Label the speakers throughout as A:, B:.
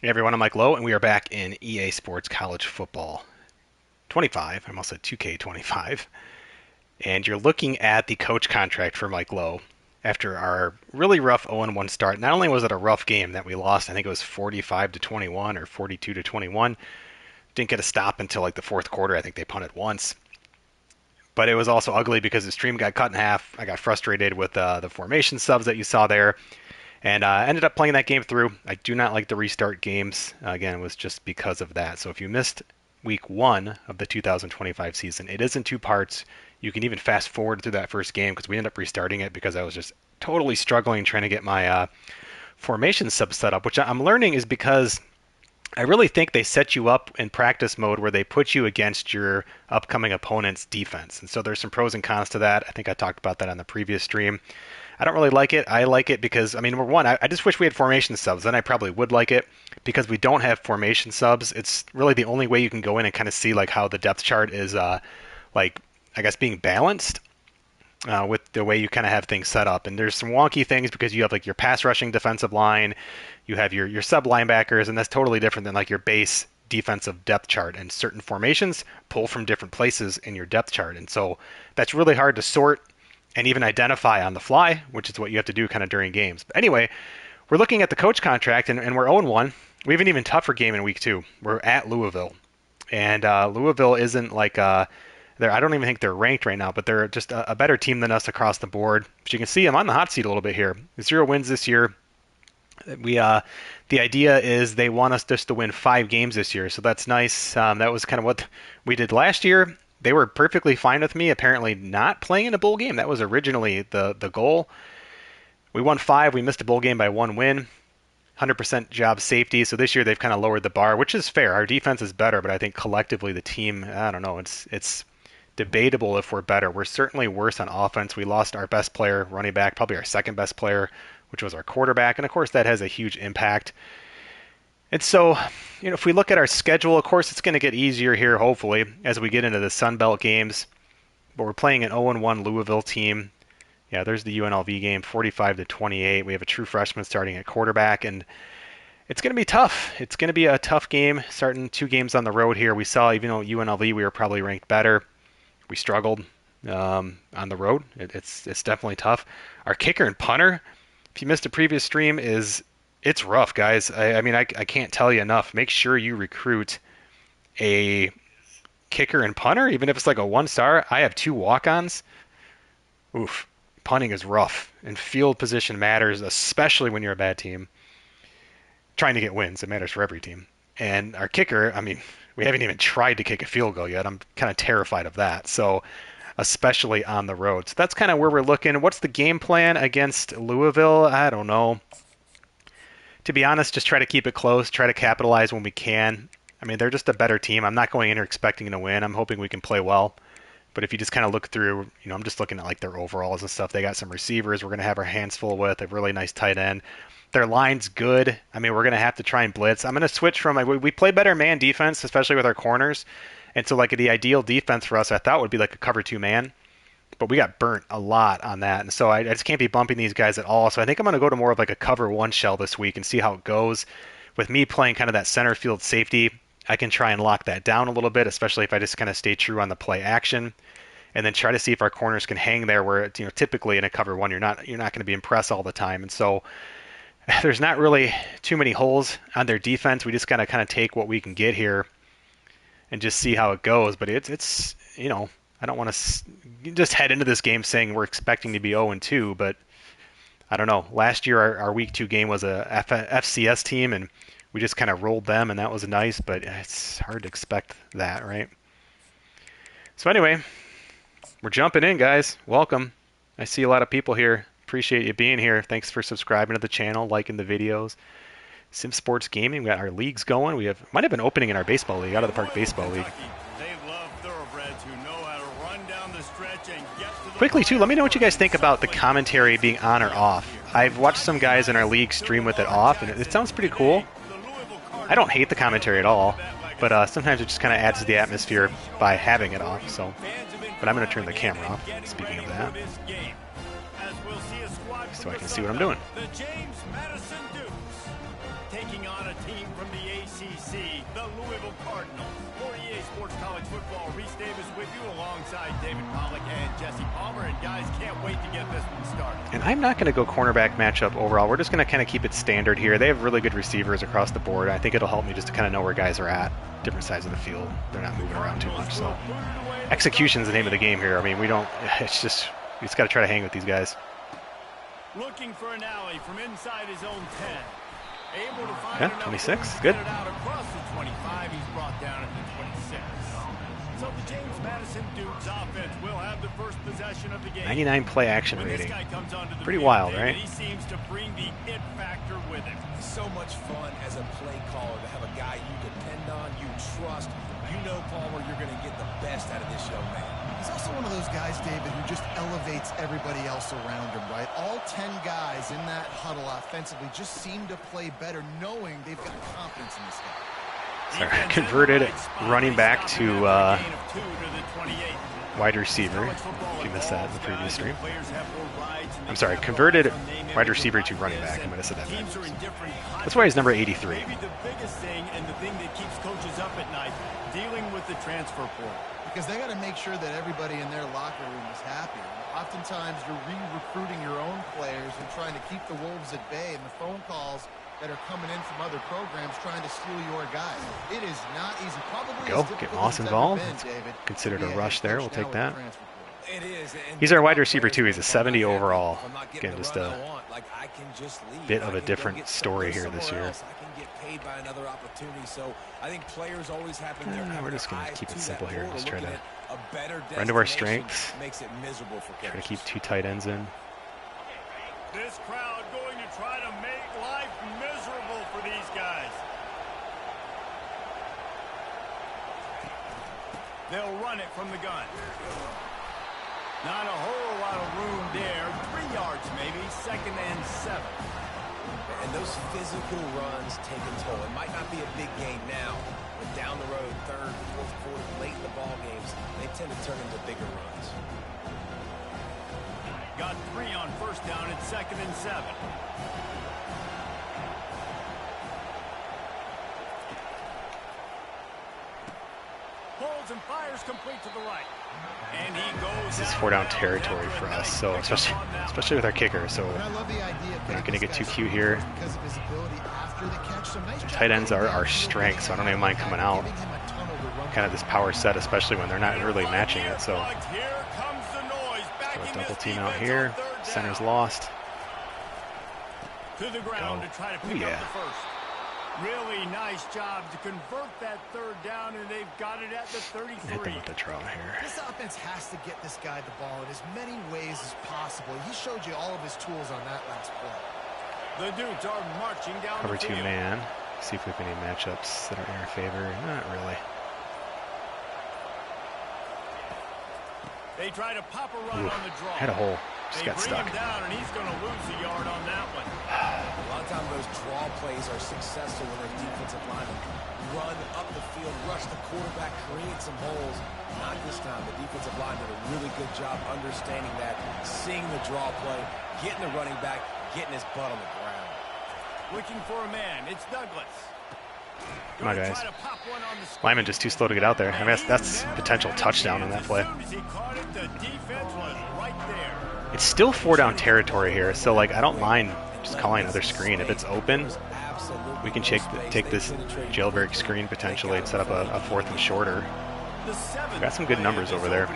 A: Hey everyone, I'm Mike Lowe, and we are back in EA Sports College Football 25. I almost said 2K25. And you're looking at the coach contract for Mike Lowe after our really rough 0-1 start. Not only was it a rough game that we lost, I think it was 45 to 21 or 42 to 21. Didn't get a stop until like the fourth quarter. I think they punted once. But it was also ugly because the stream got cut in half. I got frustrated with the formation subs that you saw there, and ended up playing that game through. I do not like the restart games. Again, it was just because of that. So if you missed week one of the 2025 season, it is in two parts. You can even fast forward through that first game because we ended up restarting it because I was just totally struggling trying to get my formation sub set up, which I'm learning is because I really think they set you up in practice mode where they put you against your upcoming opponent's defense. And so there's some pros and cons to that. I think I talked about that on the previous stream. I don't really like it. I like it because, I mean, number one, I just wish we had formation subs. Then I probably would like it. Because we don't have formation subs, it's really the only way you can go in and kind of see like how the depth chart is, like I guess being balanced with the way you kind of have things set up. And there's some wonky things because you have like your pass rushing defensive line, you have your sub linebackers, and that's totally different than like your base defensive depth chart. And certain formations pull from different places in your depth chart, and so that's really hard to sort and even identify on the fly, which is what you have to do kind of during games. But anyway, we're looking at the coach contract, and we're 0-1. We have an even tougher game in week two. We're at Louisville, and Louisville isn't like I don't even think they're ranked right now, but they're just a better team than us across the board. But you can see I'm on the hot seat a little bit here. 0 wins this year. We The idea is they want us just to win 5 games this year, so that's nice. That was kind of what we did last year. They were perfectly fine with me apparently not playing in a bowl game. That was originally the goal. We won 5. We missed a bowl game by 1 win. 100% job safety. So this year they've kind of lowered the bar, which is fair. Our defense is better, but I think collectively the team, I don't know, it's debatable if we're better. We're certainly worse on offense. We lost our best player, running back, probably our second best player, which was our quarterback, and of course that has a huge impact. And so, if we look at our schedule, of course it's going to get easier here, hopefully, as we get into the Sun Belt games. But we're playing an 0-1 Louisville team. Yeah, there's the UNLV game, 45 to 28. We have a true freshman starting at quarterback, and it's going to be tough. It's going to be a tough game, starting 2 games on the road here. We saw, even though UNLV we were probably ranked better, we struggled on the road. It's definitely tough. Our kicker and punter, if you missed a previous stream, it's rough, guys. I mean, I can't tell you enough. Make sure you recruit a kicker and punter, even if it's like a 1-star. I have 2 walk-ons. Oof. Punting is rough, and field position matters, especially when you're a bad team. Trying to get wins, it matters for every team. And our kicker, I mean, we haven't even tried to kick a field goal yet. I'm kind of terrified of that. So, especially on the road. So that's kind of where we're looking. What's the game plan against Louisville? I don't know. To be honest, just try to keep it close, try to capitalize when we can. I mean, they're just a better team. I'm not going in here expecting to win. I'm hoping we can play well. But if you just kind of look through, I'm just looking at like their overalls and stuff. They got some receivers we're going to have our hands full with, a really nice tight end. Their line's good. I mean, we're going to have to try and blitz. I'm going to switch from, we play better man defense, especially with our corners. And so like the ideal defense for us, I thought would be like a cover 2 man. But we got burnt a lot on that. And so I just can't be bumping these guys at all. So I think I'm going to go to more of like a cover 1 shell this week and see how it goes. With me playing kind of that center field safety, I can try and lock that down a little bit, especially if I just kind of stay true on the play action. And then try to see if our corners can hang there where, typically in a cover 1, you're not going to be impressed all the time. And so there's not really too many holes on their defense. We just got to kind of take what we can get here and just see how it goes. But it's I don't want to just head into this game saying we're expecting to be 0-2, but I don't know. Last year our week 2 game was a FCS team, and we just kind of rolled them, and that was nice, but it's hard to expect that, right? So anyway, we're jumping in, guys. Welcome. I see a lot of people here. Appreciate you being here. Thanks for subscribing to the channel, liking the videos. Sim Sports Gaming, we got our leagues going. Might have been opening in our baseball league, Out of the Park Baseball League. Quickly, too, let me know what you guys think about the commentary being on or off. I've watched some guys in our league stream with it off, and it sounds pretty cool. I don't hate the commentary at all, but sometimes it just kind of adds to the atmosphere by having it off. So, but I'm going to turn the camera off, speaking of that, so I can see what I'm doing.
B: taking on a team from the ACC, the Louisville Cardinals. For EA Sports College Football, Reese Davis with you alongside David Pollack and Jesse Palmer. And guys, can't wait to get this one started.
A: And I'm not going to go cornerback matchup overall. We're just going to kind of keep it standard here. They have really good receivers across the board. I think it'll help me just to kind of know where guys are at, different sides of the field. They're not moving around too much. So execution's the name of the game here. I mean, it's just, we just got to try to hang with these guys.
B: Looking for an alley from inside his own 10. Able to find
A: 26, good.
B: Out across the 25, he's brought down at the 26. So the James Madison Dukes offense will have the first possession of the game.
A: 99 play action rating. Pretty wild, right?
B: He seems to bring the it factor with him.
C: So much fun as a play caller to have a guy you depend on, you trust. You know, Palmer, you're going to get the best out of this young man.
D: He's also one of those guys, David, who just elevates everybody else around him, right? All 10 guys in that huddle offensively just seem to play better knowing they've got confidence in this guy.
A: Sorry, converted running back to wide receiver, if you missed that in the previous stream. I'm sorry, converted wide receiver to running back. I might have said that back. That's why he's number 83.
B: Maybe the biggest thing and the thing that keeps coaches up at night, dealing with the transfer portal.
D: Because they got to make sure that everybody in their locker room is happy. Oftentimes, you're re-recruiting your own players and trying to keep the Wolves at bay, and the phone calls that are coming in from other programs trying to steal your guys. It is not easy. Probably
A: Get Moss involved. Considered a rush there. We'll take that.
C: It is.
A: He's our wide receiver too. He's a 70 overall. Again, just a bit of a different story here this year.
C: By another opportunity, so I think players always have in their
A: we're just going to keep it simple here. Just try to run
C: to
A: to our strengths.
C: Makes it miserable for
A: try to keep 2 tight ends in.
B: This crowd going to try to make life miserable for these guys. They'll run it from the gun. Not a whole lot of room there. 3 yards maybe. 2nd and 7.
C: And those physical runs take a toll. It might not be a big game now, but down the road, 3rd, 4th quarter, late in the ball games, they tend to turn into bigger runs.
B: Got 3 on 1st down at 2nd and 7. Holds and fires complete to the right. And he goes.
A: This is 4-down territory for us, so especially with our kicker. So we're not going to get too cute here. Tight ends are our strength, so I don't even mind coming out. Kind of this power set, especially when they're not really matching it. So a double team out here. Center's lost.
B: To the ground to try to pick up the first. Really nice job to convert that 3rd down, and they've got it at the 33.
A: Hit them with the draw here.
D: This offense has to get this guy the ball in as many ways as possible. He showed you all of his tools on that last play.
B: The Dudes are marching down
A: Cover
B: the
A: 2
B: field.
A: man. See if we have any matchups that are in our favor. Not really.
B: They try to pop a run on the draw.
A: Had a hole. Just got
B: bring
A: stuck.
B: him down, and he's going to lose a yard on that one.
C: A lot of times those draw plays are successful when their defensive linemen run up the field, rush the quarterback, create some holes. Not this time. The defensive line did a really good job understanding that, seeing the draw play, getting the running back, getting his butt on the ground.
B: Looking for a man. It's Douglas.
A: Come on, guys. Lyman just too slow to get out there. I mean, that's potential touchdown on that play. It's still 4-down territory here, so like I don't mind just calling another screen. If it's open, we can take this jailbreak screen potentially and set up a 4th and shorter. We've got some good numbers over there.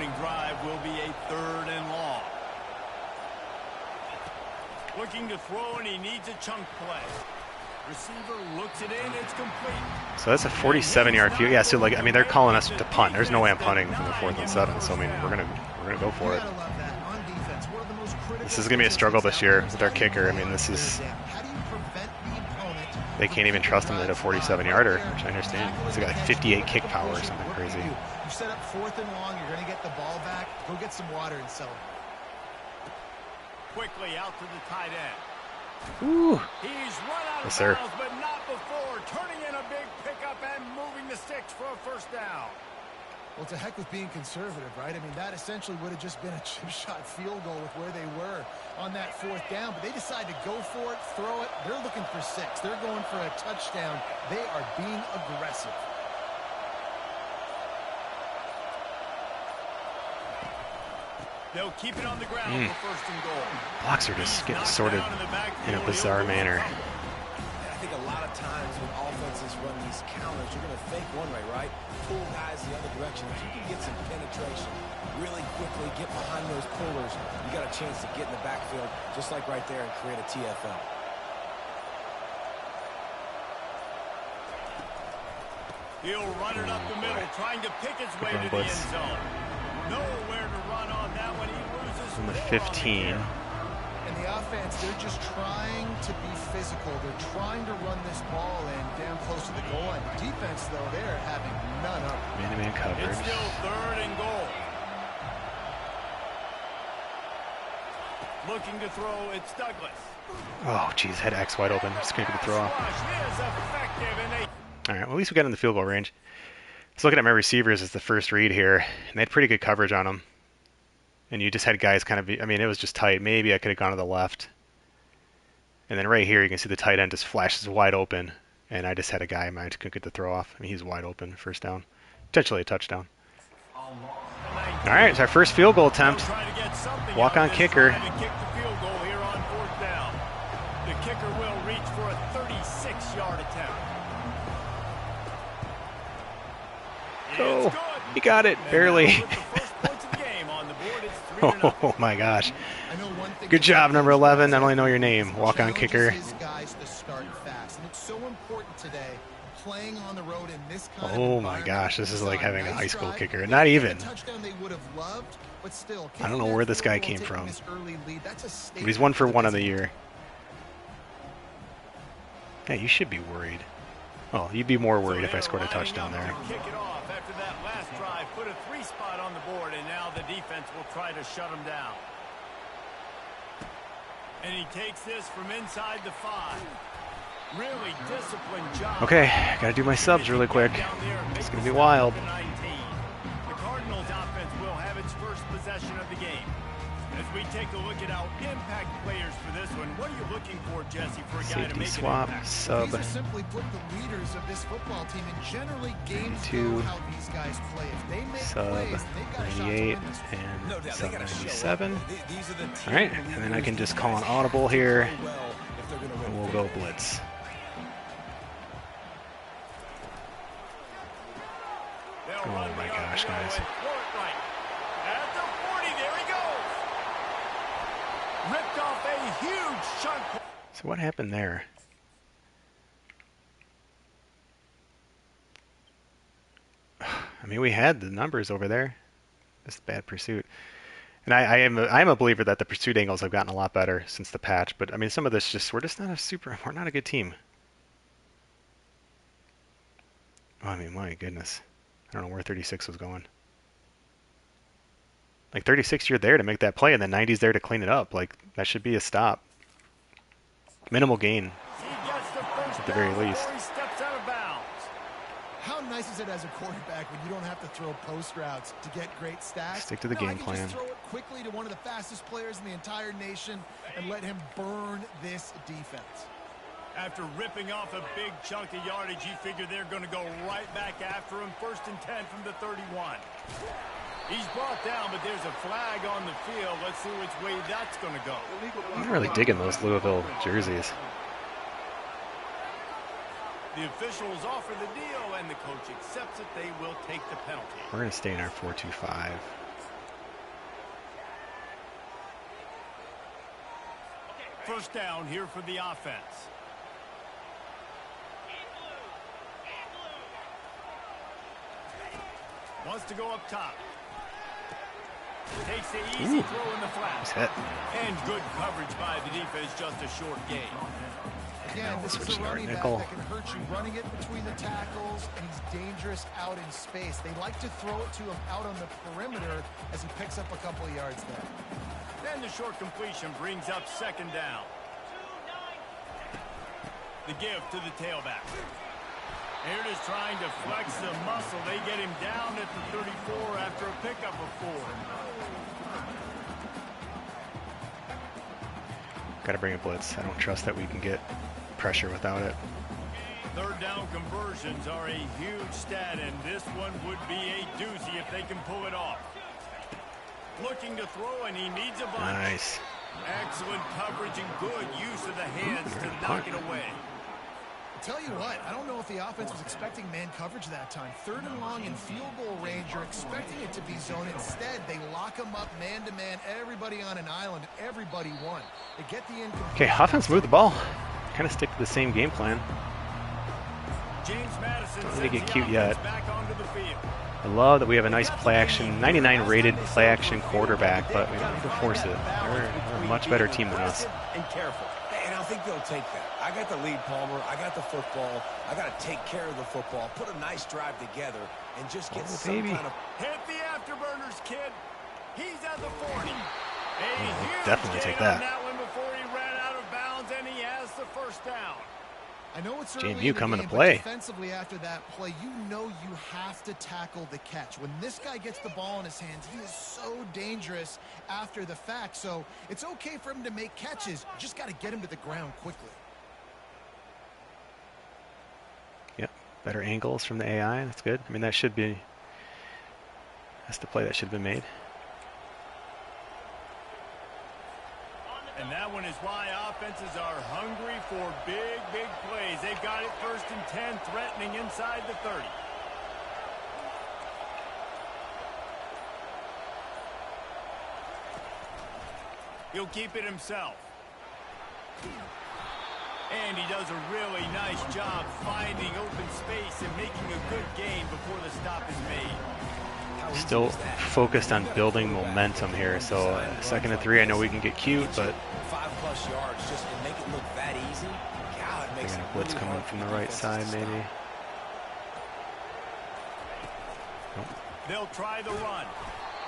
B: Looking to throw, and he needs a chunk play. Receiver looks it in, it's complete.
A: So that's a 47-yard field. Yeah, so like I mean they're calling us to punt. There's no way I'm punting from the 4th and 7. So I mean we're gonna go for it. This is gonna be a struggle this year with our kicker. I mean this is they can't even trust him to hit a 47-yarder, which I understand. He's got like 58 kick power or something crazy.
D: You set up 4th and long. You're gonna get the ball back. Go get some water and sell it.
B: Quickly out to the tight end.
A: Ooh.
B: He's run out of bounds, but not before. Turning in a big pickup and moving the sticks for a 1st down.
D: Well, to heck with being conservative, right? I mean, that essentially would have just been a chip shot field goal with where they were on that 4th down. But they decide to go for it, throw it. They're looking for 6. They're going for a touchdown. They are being aggressive.
B: They'll keep it on the ground for 1st and goal.
A: Blocks are just getting sorted in a bizarre manner.
C: I think a lot of times when offenses run these counters, you're going to fake one way, right? Pull guys the other direction. If you can get some penetration really quickly, get behind those pullers, you got a chance to get in the backfield, just like right there, and create a TFL.
B: He'll run it up the middle, trying to pick his way to the end zone. Nowhere to run on that one. He loses
A: on the 15.
D: And the offense, they're just trying to be physical. They're trying to run this ball in damn close to the goal line. Defense, though, they're having none of it.
A: Man-to-man coverage.
B: It's still 3rd and goal. Looking to throw, it's Douglas.
A: Oh, geez, had X wide open. Just going to throw off.
B: Is effective, and
A: All right, well, at least we got in the field goal range. Just looking at my receivers as the first read here, and they had pretty good coverage on them. And you just had guys kind of, I mean, it was just tight. Maybe I could have gone to the left. And then right here, you can see the tight end just flashes wide open. And I just had a guy in mind couldn't get the throw off. I mean, he's wide open, 1st down. Potentially a touchdown. All right, it's our first field goal attempt. Walk-on kicker.
B: Kick the field goal here on 4th down. The kicker will reach for a 36-yard attempt.
A: Oh, he got it, barely. Oh my gosh. Good job, number 11. Not only know your name, walk-on kicker. Oh my gosh, this is like having a high school kicker. Not even. I don't know where this guy came from. But he's 1 for 1 of the year. Yeah, you should be worried. Oh, you'd be more worried if I scored a touchdown there.
B: Kick it off after that last drive, put a 3 spot on the board, and now the defense will try to shut him down. And he takes this from inside the 5. Really disciplined job.
A: Okay, gotta do my subs really quick. It's gonna be wild.
B: The Cardinals offense will have its first possession of the game. As we take a look at our impact players for this one, what are you looking for, Jesse, for a guy to
A: Safety
B: make
A: swap,
B: an impact?
A: sub.
D: These are simply put the leaders of this football team, and generally games
A: Two,
D: go how these guys play. If they make
A: sub
D: plays, they've got a shot to
A: 98
D: win this one.
A: and sub 97. All right, and then I can just call an audible here, and we'll go blitz. Oh my gosh, guys.
B: At the 40, there he goes. Ripped off a huge chunk.
A: So what happened there? I mean, we had the numbers over there. This bad pursuit. And I am a believer that the pursuit angles have gotten a lot better since the patch. But I mean, some of this we're not a good team. Oh, I mean, my goodness. I don't know where 36 was going. Like 36, you're there to make that play, and then 90's there to clean it up. Like, that should be a stop. Minimal gain, at the very least.
D: How nice is it as a quarterback when you don't have to throw post routes to get great stats?
A: Stick to the game plan.
D: Just throw it quickly to one of the fastest players in the entire nation and let him burn this defense.
B: After ripping off a big chunk of yardage, you figure they're going to go right back after him. 1st and 10 from the 31. He's brought down, but there's a flag on the field. Let's see which way that's going to go.
A: I'm really digging those Louisville jerseys.
B: The officials offer the deal, and the coach accepts it. They will take the penalty.
A: We're going to stay in our 4-2-5.
B: First down here for the offense. Wants to go up top. Takes the easy throw in the flat. And good coverage by the defense, just a short gain.
D: Again, this is a running back that can hurt you running it between the tackles, and he's dangerous out in space. They like to throw it to him out on the perimeter as he picks up a couple of yards there.
B: And the short completion brings up 2nd down. The give to the tailback. Here it is, trying to flex the muscle. They get him down at the 34 after a pickup of 4.
A: Got to bring a blitz. I don't trust that we can get pressure without it.
B: Third down conversions are a huge stat, and this one would be a doozy if they can pull it off. Looking to throw, and he needs a bunch.
A: Nice.
B: Excellent coverage and good use of the hands to knock it away.
D: Tell you what, I don't know if the offense was expecting man coverage that time. 3rd and long in field goal range, you're expecting it to be zone. Instead, they lock them up man-to-man, everybody on an island, everybody won. They get the incomplete.
A: Okay, offense move the ball. Kind of stick to the same game plan.
B: James Madison
A: Don't need to get cute yet.
B: back onto the field.
A: I love that we have a nice play action, 99 rated play action quarterback, but we don't need to force it. They're a much better team than us.
C: And careful. And I think they'll take that. I got the lead, Palmer. I got the football. I got to take care of the football, put a nice drive together, and just get some kind of...
B: Hit the afterburners, kid. He's at the 40.
A: Definitely take that.
B: On that one before he ran out of bounds, and he has the first down.
D: I know it's early in
A: JMU
D: the
A: coming
D: game,
A: to play.
D: but defensively after that play, you know you have to tackle the catch. When this guy gets the ball in his hands, he is so dangerous after the fact. So it's okay for him to make catches. You just got to get him to the ground quickly.
A: Yep, better angles from the AI. That's good. I mean, that's the play that should have been made.
B: And that one is why offenses are hungry for big, big plays. They've got it 1st and 10, threatening inside the 30. He'll keep it himself. And he does a really nice job finding open space and making a good gain before the stop is made.
A: Still focused on building momentum here. So 2nd and 3, I know we can get cute, but
C: 5+ yards just to make it look that easy. God, it makes
A: they're
C: it
A: gonna blitz
C: really
A: coming
C: hard
A: from
C: for
A: the right
C: defenses
A: side,
C: to stop.
A: maybe.
B: They'll try the run.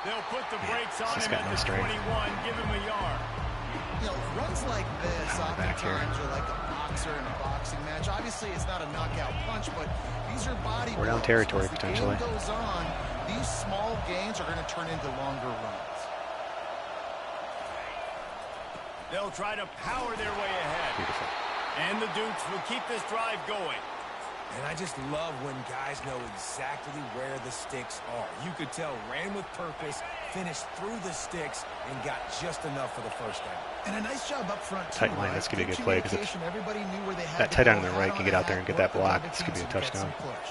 B: They'll put the brakes on
A: He's
B: him
A: got
B: at
A: no
B: the
A: strength.
B: 21, give him a yard.
D: You know, runs like this
A: Back here.
D: oftentimes are like a boxer in a boxing match. Obviously, it's not a knockout punch, but these are body
A: We're down
D: blows.
A: territory,
D: As the
A: potentially.
D: game goes on, these small gains are going to turn into longer runs.
B: They'll try to power their way ahead.
A: Beautiful.
B: And the Dukes will keep this drive going.
C: And I just love when guys know exactly where the sticks are. You could tell ran with purpose, finished through the sticks, and got just enough for the first down.
D: And a nice job up front,
A: Tight
D: too,
A: line,
D: right?
A: this could be a
D: Good
A: good play, 'cause if
D: communication, everybody knew where they had
A: that
D: to
A: tight
D: go,
A: end on the right
D: had
A: can get out there and get that
D: work
A: block,
D: the
A: this could be a
D: defense and
A: touchdown.
D: get some push.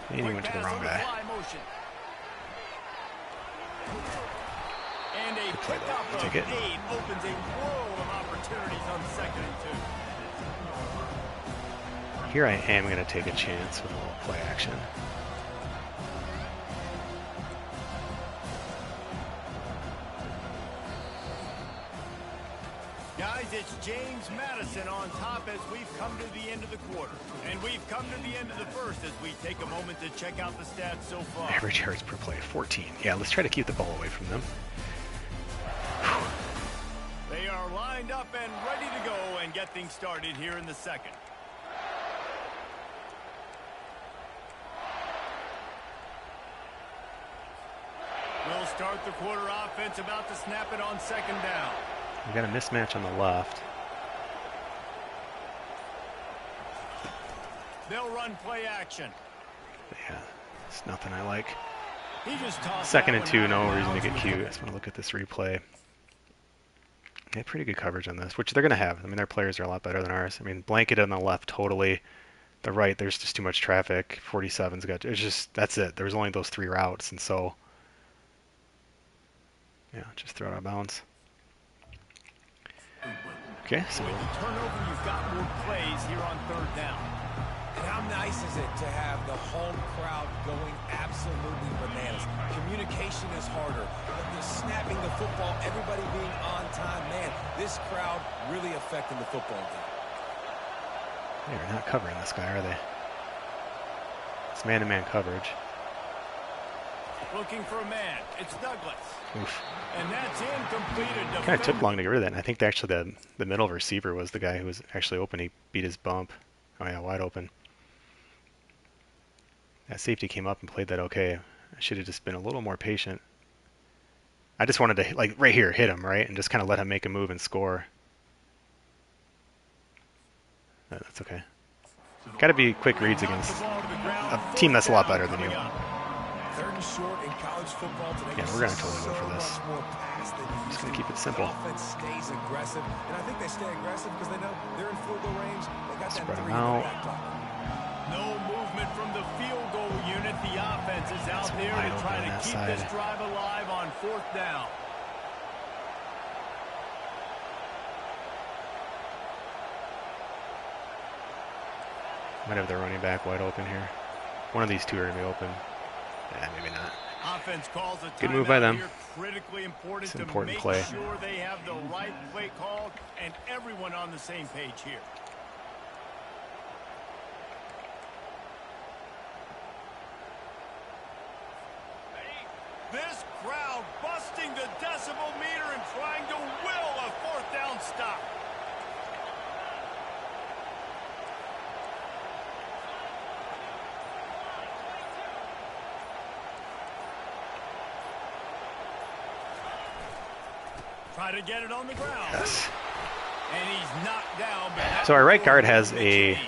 A: And he went to the
B: Pass
A: wrong
B: on
A: guy.
B: fly motion. And a
A: Good play, though.
B: pickup
A: I'll
B: of
A: take it.
B: 8 opens a world of opportunities on 2nd and 2.
A: Here I am going to take a chance with a little play action.
B: Guys, it's James Madison on top as we've come to the end of the quarter. And we've come to the end of the first as we take a moment to check out the stats so far.
A: Average yards per play, 14. Yeah, let's try to keep the ball away from them.
B: They are lined up and ready to go and get things started here in the 2nd. We'll start the quarter offense about to snap it on 2nd down.
A: We got a mismatch on the left.
B: They'll run play action.
A: Yeah, it's nothing I like.
B: He just tossed
A: 2nd
B: that
A: and
B: one
A: 2,
B: out
A: no
B: of
A: reason to
B: bounds
A: get
B: with
A: cute.
B: the-
A: I just want to look at this replay. They have pretty good coverage on this, which they're going to have. I mean, their players are a lot better than ours. I mean, blanket on the left totally. The right, there's just too much traffic. 47's got, it's just, that's it. There was only those 3 routes, and so, yeah, just throw it out of bounds. Okay, so
B: With the turnover, you've got more plays here on 3rd down.
C: And how nice is it to have the home crowd going absolutely bananas? Communication is harder. The snapping the football, everybody being on time. Man, this crowd really affecting the football game.
A: they're not covering this guy, are they? It's man-to-man coverage.
B: Looking for a man. It's Douglas.
A: Oof.
B: And that's incomplete.
A: Kind of took long to get rid of that. And I think actually the middle receiver was the guy who was actually open. He beat his bump. Oh yeah, wide open. That safety came up and played that okay. I should have just been a little more patient. I just wanted to, like, right here, hit him, right? And just kind of let him make a move and score. That's okay. Got to be quick reads against a team that's a lot better than you.
C: Third and short in college football today.
A: Yeah, we're going to totally go for this. Just going to keep it simple.
C: Offense stays aggressive, and I think they stay aggressive because they know they're in field goal range. They got
A: Spread
C: that
A: them
C: 3
A: out.
B: No movement from the field goal unit. The offense is out there to try to keep this drive alive on 4th down.
A: Might have their running back wide open here. One of these two are going to be open. Yeah, maybe not.
B: Offense calls a
A: Good move by them.
B: here. Critically important
A: It's an
B: to
A: important
B: make
A: play.
B: sure they have the right play called and everyone on the same page here. This crowd busting the decibel meter and trying to will a 4th down stop. Try to get it on the ground.
A: Yes.
B: And he's knocked down.
A: So our right guard has a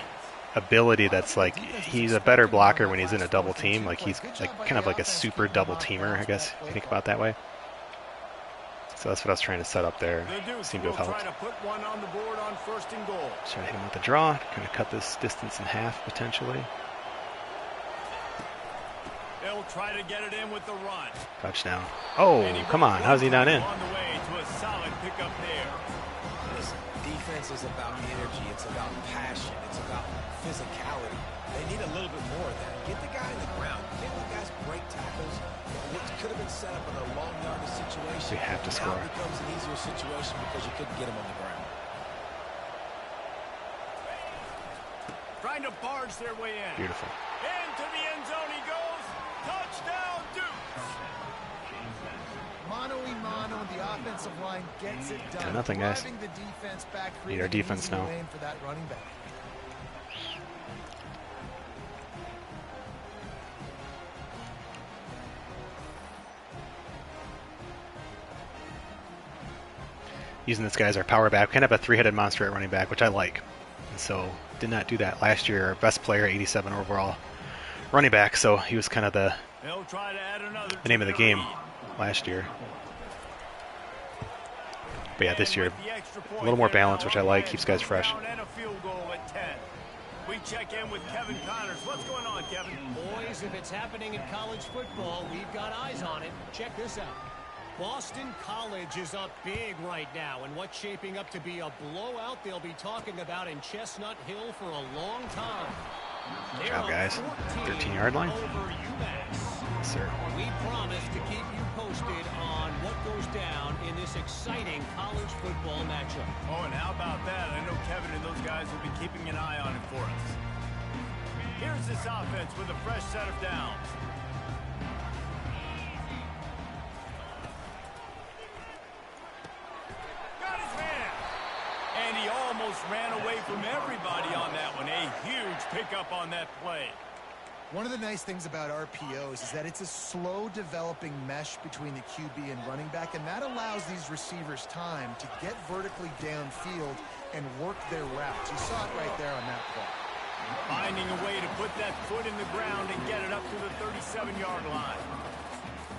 A: ability that's like, he's a better blocker when he's in a double team. Like he's like kind of like a super double teamer, I guess, if you think about it that way. So that's what I was trying to set up there. Seemed to have helped.
B: Try to put one on the board on 1st and goal.
A: Try to hit him with the draw, kind of cut this distance in half potentially.
B: They'll try to get it in with the run.
A: Touchdown. Oh, come on. How's he not in?
B: On the way to a solid pickup there.
C: Listen, defense is about energy. It's about passion. It's about physicality. They need a little bit more of that. Get the guy in the ground. Can't let guys break tackles. What could have been set up in a long yardage situation.
A: We have to score.
C: Now it becomes an easier situation because you couldn't get him on the ground.
B: Trying to barge their way in.
A: Beautiful.
B: Into the end zone he goes. Touchdown, Duke.
D: Mano-a-mano, the offensive line gets it done.
A: 10-0, guys.
D: Driving the defense back,
A: Need our defense now.
D: for that running back.
A: Using this guy as our power back. Kind of a three-headed monster at running back, which I like. And so did not do that last year. Our best player, 87 overall running back. So he was kind of the name of the game last year. But yeah, this year, a little more balance, which I like. Keeps guys fresh.
B: We check in with Kevin Connors. What's going on, Kevin?
E: Boys, if it's happening in college football, we've got eyes on it. Check this out. Boston College is up big right now, and what's shaping up to be a blowout they'll be talking about in Chestnut Hill for a long time.
A: Good job, guys. 13-yard line.
E: Over UMass.
A: Yes, sir.
E: We promise to keep you posted on what goes down in this exciting college football matchup.
B: Oh, and how about that? I know Kevin and those guys will be keeping an eye on it for us. Here's this offense with a fresh set of downs. Got his man. And he almost ran away from everybody on that one. A huge pickup on that play.
D: One of the nice things about RPOs is that it's a slow developing mesh between the QB and running back, and that allows these receivers time to get vertically downfield and work their routes. You saw it right there on that play.
B: Finding a way to put that foot in the ground and get it up to the 37-yard line.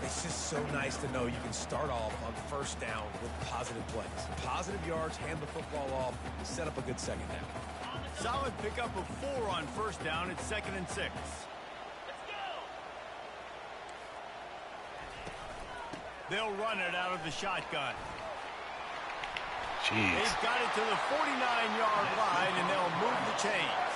C: It's just so nice to know you can start off on 1st down with positive plays. Positive yards, hand the football off, set up a good second down.
B: Solid pickup of 4 on 1st down. It's 2nd and 6. They'll run it out of the shotgun.
A: Jeez.
B: They've got it to the 49-yard line, and they'll move the chains.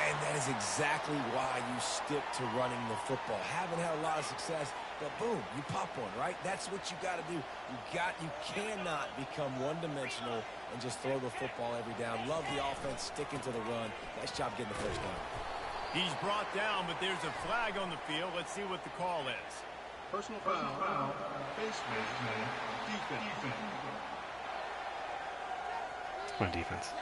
C: And that is exactly why you stick to running the football. Haven't had a lot of success, but boom, you pop one, right? That's what you got to do. You cannot become one-dimensional and just throw the football every down. Love the offense, sticking to the run. Nice job getting the 1st down.
B: He's brought down, but there's a flag on the field. Let's see what the call is.
F: Personal foul, face mask, defense.
A: Come on, defense.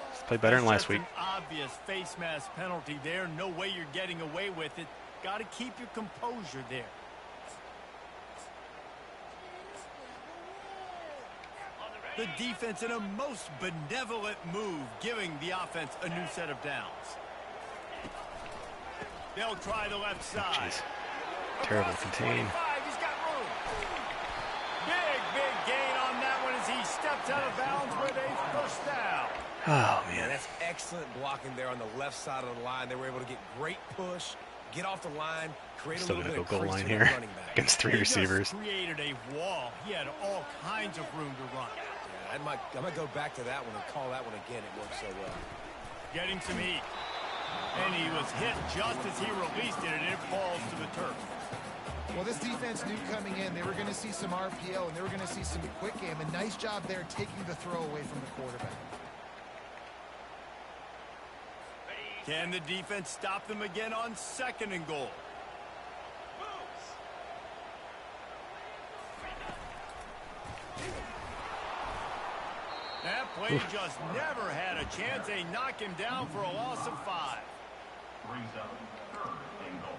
A: Let's play better than last week.
B: An obvious face mask penalty there. No way you're getting away with it. Got to keep your composure there. The defense in a most benevolent move, giving the offense a new set of downs. They'll try the left side.
A: Jeez. Terrible contain.
B: He's got room. Big gain on that one as he steps out of bounds with a first down.
A: Oh,
C: Yeah,
A: man.
C: that's excellent blocking there on the left side of the line. They were able to get great push, get off the line, create
A: Still
C: a
A: going
C: little
A: to
C: bit
A: go
C: of
A: goal
C: crease
A: line
C: for the
A: here
C: running back.
A: against three receivers.
B: He just created a wall. He had all kinds of room to run.
C: Yeah, I might go back to that one and call that one again. It worked so well.
B: Getting some heat. And he was hit just as he released it, and it falls to the turf.
D: Well, this defense knew coming in they were going to see some RPO and they were going to see some quick game. A nice job there taking the throw away from the quarterback.
B: Can the defense stop them again on 2nd and goal? That play just never had a chance. They knock him down for a loss of 5.
F: Brings up 3rd and goal.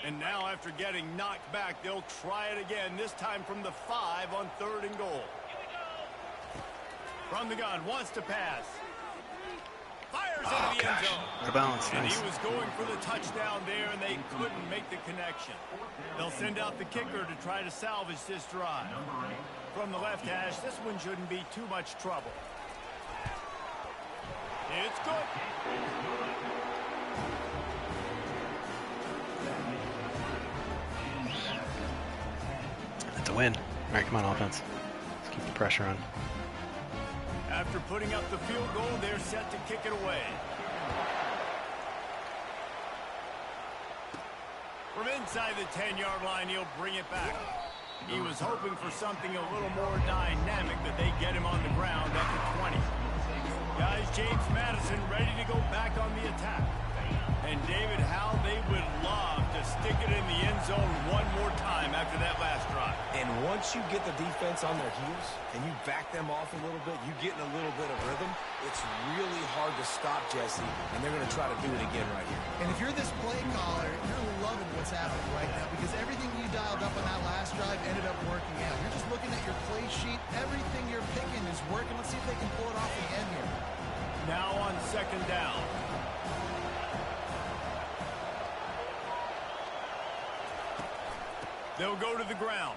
B: And now after getting knocked back, they'll try it again, this time from the 5 on 3rd and goal. From the gun, wants to pass. Fires into the end zone.
A: Out of bounds.
B: And
A: Nice.
B: he was going for the touchdown there, and they couldn't make the connection. They'll send out the kicker to try to salvage this drive. From the left hash, this one shouldn't be too much trouble. It's good.
A: That's a win. All right, come on, offense. Let's keep the pressure on.
B: After putting up the field goal, they're set to kick it away. From inside the 10-yard line, he'll bring it back. He was hoping for something a little more dynamic, that they get him on the ground at the 20. Guys, James Madison ready to go back on the attack. And David, how they would love to stick it in the end zone one more time after that last drive.
C: And once you get the defense on their heels and you back them off a little bit, you get in a little bit of rhythm, it's really hard to stop Jesse, and they're going to try to do it again right here.
D: And if you're this play caller, you're loving what's happening right now because everything you dialed up on that last drive ended up working out. You're just looking at your play sheet. Everything you're picking is working. Let's see if they can pull it off again here.
B: Now on 2nd down. They'll go to the ground.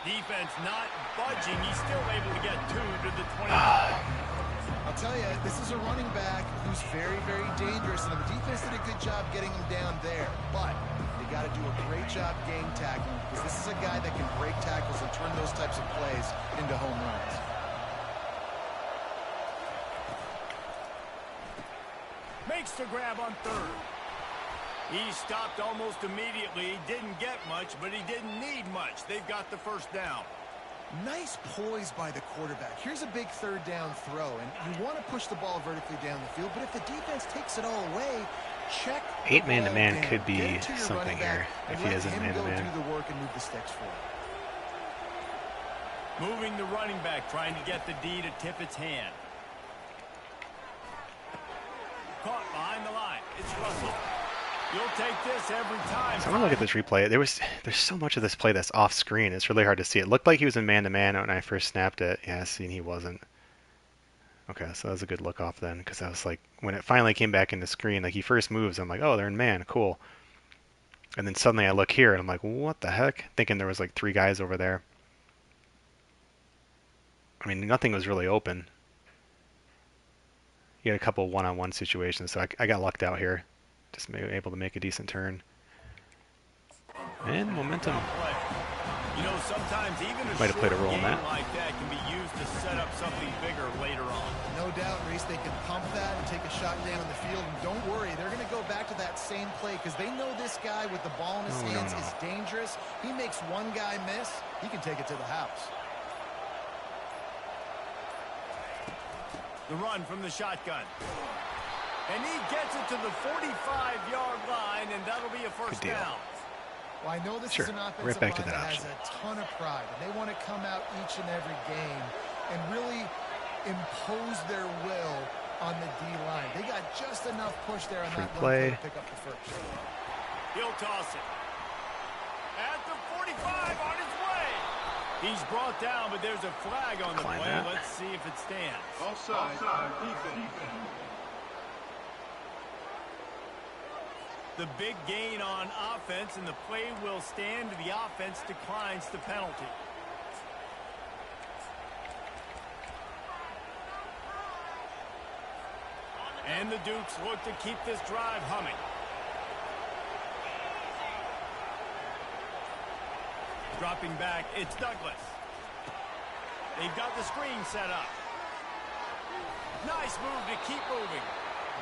B: Defense not budging. He's still able to get 2 to the 20.
D: I'll tell you, this is a running back who's very, very dangerous, and the defense did a good job getting him down there. But they got to do a great job game tackling because this is a guy that can break tackles and turn those types of plays into home runs.
B: Makes the grab on 3rd. He stopped almost immediately. He didn't get much, but he didn't need much. They've got the first down.
D: Nice poise by the quarterback. Here's a big 3rd down throw, and you want to push the ball vertically down the field, but if the defense takes it all away, check.
A: 8 man-to-man
D: down.
A: could be
D: Get it to your
A: something
D: running
A: here
D: back
A: if
D: and
A: he
D: let
A: has a
D: him
A: man-to-man.
D: go do the work and move the sticks for him.
B: Moving the running back, trying to get the D to tip its hand. Caught behind the line. It's Russell. You'll take this every time.
A: So I'm gonna look at this replay. There's so much of this play that's off screen. It's really hard to see. It looked like he was in man-to-man when I first snapped it. Yeah, see, he wasn't. Okay, so that was a good look off then, because I was like, when it finally came back into screen, like he first moves, I'm like, oh, they're in man, cool. And then suddenly I look here and I'm like, what the heck? Thinking there was like 3 guys over there. I mean, nothing was really open. You had a couple one-on-one situations, so I got lucked out here. Just able to make a decent turn. And momentum.
B: You know, sometimes even a
A: Might have played a
B: short
A: role in
B: game
A: that.
B: like that can be used to set up something bigger later on.
D: No doubt, Reese, they can pump that and take a shot down the field. And don't worry, they're going to go back to that same play because they know this guy with the ball in his hands is dangerous. He makes one guy miss, he can take it to the house.
B: The run from the shotgun. And he gets it to the 45-yard line, and that'll be a first
A: Good deal.
B: down.
D: Well, I know this
A: Sure.
D: is an offensive
A: Right back to
D: line
A: that
D: that has
A: option.
D: a ton of pride, and they want to come out each and every game and really impose their will on the D-line. They got just enough push there on
A: Free
D: that
A: play.
D: run play to pick up the first.
B: He'll toss it. At the 45, on his way. He's brought down, but there's a flag on the
A: Decline
B: play.
A: that.
B: Let's see if it stands.
F: Offside. Defense.
B: The big gain on offense, and the play will stand. The offense declines the penalty. And the Dukes look to keep this drive humming. Dropping back, it's Douglas. They've got the screen set up. Nice move to keep moving.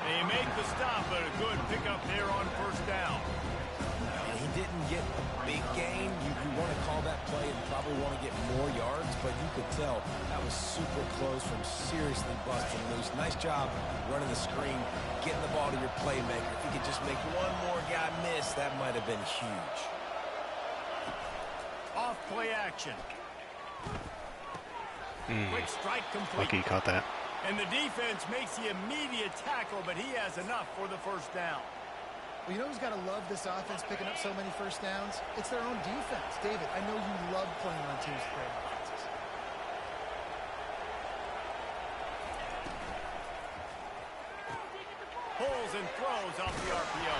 B: They make the stop, but a good pickup there on first down.
C: And he didn't get a big gain. You want to call that play and probably want to get more yards, but you could tell that was super close from seriously busting loose. Nice job running the screen, getting the ball to your playmaker. If you could just make one more guy miss, that might have been huge.
B: Off play action. Quick strike complete.
A: Lucky he caught that.
B: And the defense makes the immediate tackle, but he has enough for the first down.
D: Well, you know who's got to love this offense picking up so many first downs? It's their own defense. David, I know you love playing on teams with great offenses.
B: Pulls and throws off the RPO.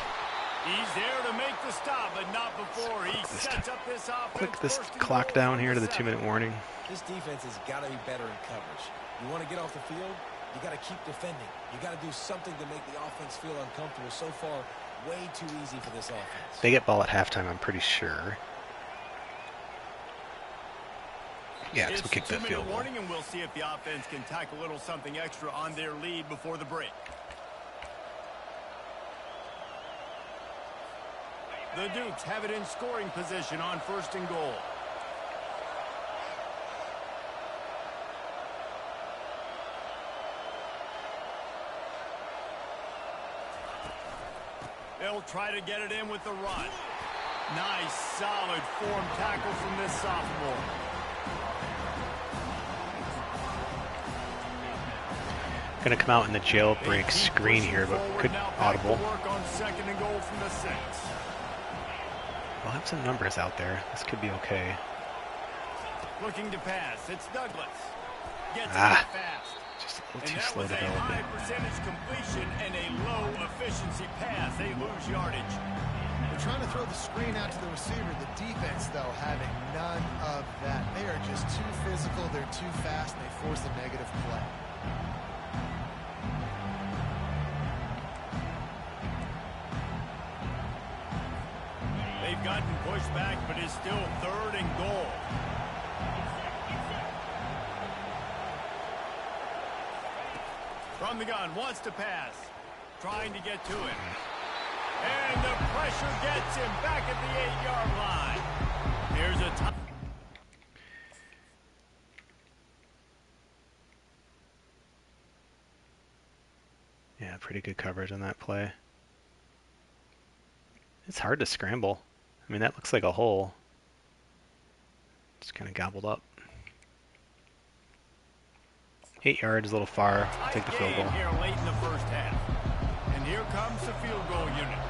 B: He's there to make the stop, but not before he sets up this offense.
A: Click this
B: first and
A: clock
B: goal
A: down
B: from
A: here to the
B: 7.
A: 2-minute warning.
C: This defense has got to be better in coverage. You want to get off the field, you got to keep defending. You got to do something to make the offense feel uncomfortable. So far, way too easy for this offense.
A: They get ball at halftime, I'm pretty sure. Yeah, because we kicked that field goal.
B: Warning, and we'll see if the offense can tack a little something extra on their lead before the break. The Dukes have it in scoring position on first and goal. They'll try to get it in with the run. Nice, solid form tackle from this sophomore.
A: Gonna come out in the jailbreak screen here, but good audible.
B: Work on second and goal from the 6.
A: We'll have some numbers out there. This could be okay.
B: Looking to pass. It's Douglas. Gets it fast.
A: Just a little
B: And
A: too
B: that
A: slow
B: was a
A: development.
B: high percentage completion and a low efficiency pass. They lose yardage.
D: They're trying to throw the screen out to the receiver. The defense, though, having none of that. They are just too physical. They're too fast. And they force a negative play.
B: They've gotten pushed back, but it's still third and goal. From the gun, wants to pass. Trying to get to it. And the pressure gets him back at the 8-yard line. Here's a time.
A: Yeah, pretty good coverage on that play. It's hard to scramble. I mean, that looks like a hole. Just kind of gobbled up. 8 yards, a little far. Take the field goal.
B: Here late in the first half. And here comes the field goal unit.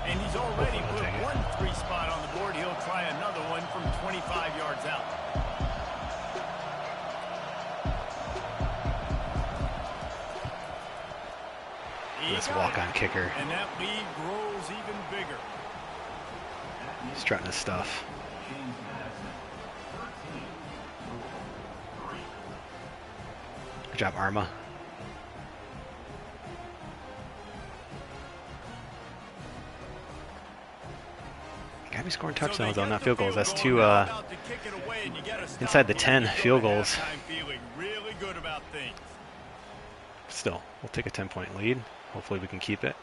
B: And he's already put one 3 spot on the board. He'll try another one from 25 yards out.
A: This walk-on kicker.
B: And that lead grows even bigger.
A: Strutting his stuff. Good job, Arma. Gotta be scoring touchdowns though, not field goals. That's two inside the 10 field goals.
B: Really good about things.
A: Still, we'll take a 10-point lead. Hopefully we can keep it.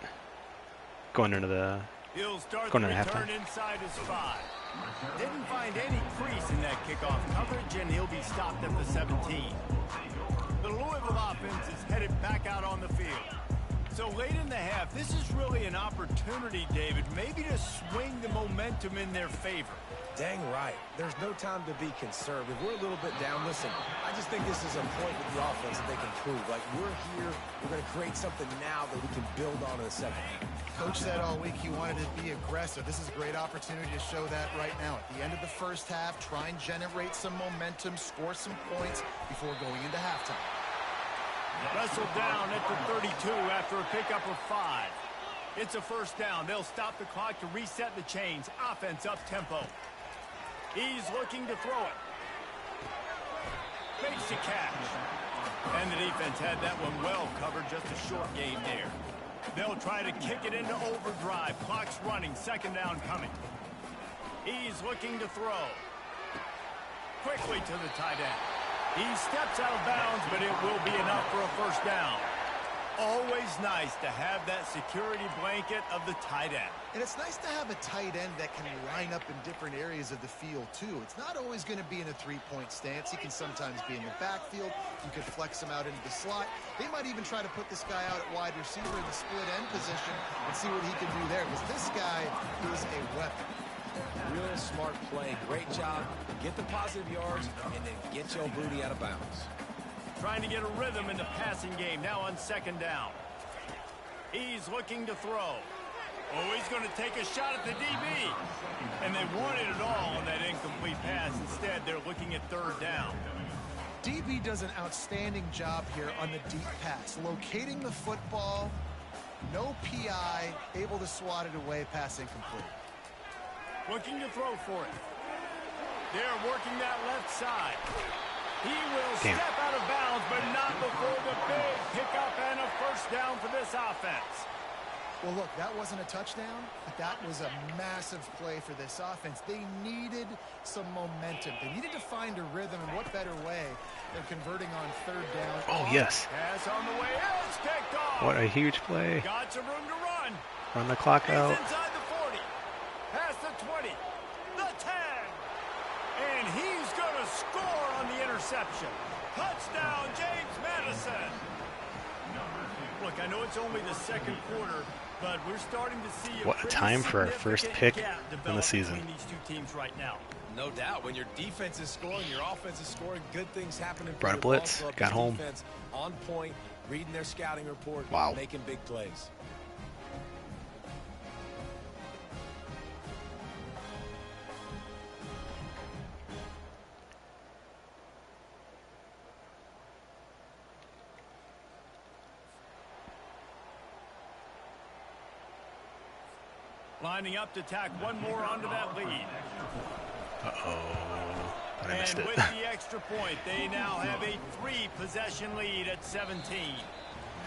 A: Going into the halftime.
B: Inside his 5. Didn't find any crease in that kickoff coverage, and he'll be stopped at the 17. The Louisville offense is headed back out on the field. So late in the half, this is really an opportunity, David, maybe to swing the momentum in their favor.
C: Dang right. There's no time to be conservative. We're a little bit down. Listen, I just think this is a point with the offense that they can prove. Like, we're here, we're going to create something now that we can build on in the second half.
D: Coach said all week he wanted to be aggressive. This is a great opportunity to show that right now. At the end of the first half, try and generate some momentum, score some points before going into halftime.
B: Wrestled down at the 32 after a pickup of 5. It's a first down. They'll stop the clock to reset the chains. Offense up tempo. He's looking to throw it. Makes the catch. And the defense had that one well covered. Just a short gain there. They'll try to kick it into overdrive. Clock's running. Second down coming. He's looking to throw. Quickly to the tight end. He steps out of bounds, but it will be enough for a first down. Always nice to have that security blanket of the tight end.
D: And it's nice to have a tight end that can line up in different areas of the field, too. It's not always going to be in a three-point stance. He can sometimes be in the backfield. You could flex him out into the slot. They might even try to put this guy out at wide receiver in the split end position and see what he can do there, because this guy is a weapon.
C: Real smart play. Great job. Get the positive yards, and then get your booty out of bounds.
B: Trying to get a rhythm in the passing game. Now on second down. He's looking to throw. Oh, he's going to take a shot at the DB. And they wanted it all on that incomplete pass. Instead, they're looking at third down.
D: DB does an outstanding job here on the deep pass. Locating the football, no PI, able to swat it away, pass incomplete.
B: Looking to throw for it. They're working that left side. He will step out of bounds, but not before the big pickup and a first down for this offense.
D: Well, look, that wasn't a touchdown, but that was a massive play for this offense. They needed some momentum. They needed to find a rhythm, and what better way than converting on third down.
A: Oh, yes.
B: Pass on the way. It's picked off.
A: What a huge play.
B: Got some room to run.
A: Run the clock
B: He's
A: out.
B: inside the 40. Past the 20. The 10. And he's going to score on the interception. Touchdown, James Madison. Look, I know it's only the second quarter, but we're starting to see
A: What a time for our first pick in the season.
B: Between these two teams right now.
C: No doubt. When your defense is scoring, your offense is scoring, good things happen.
A: Brought a blitz, got home.
C: Defense on point, reading their scouting report,
A: Wow.
C: making big plays.
B: Lining up to tack one more onto that lead.
A: Uh-oh. I missed
B: And
A: it.
B: with the extra point, they now have a 3-possession lead at 17.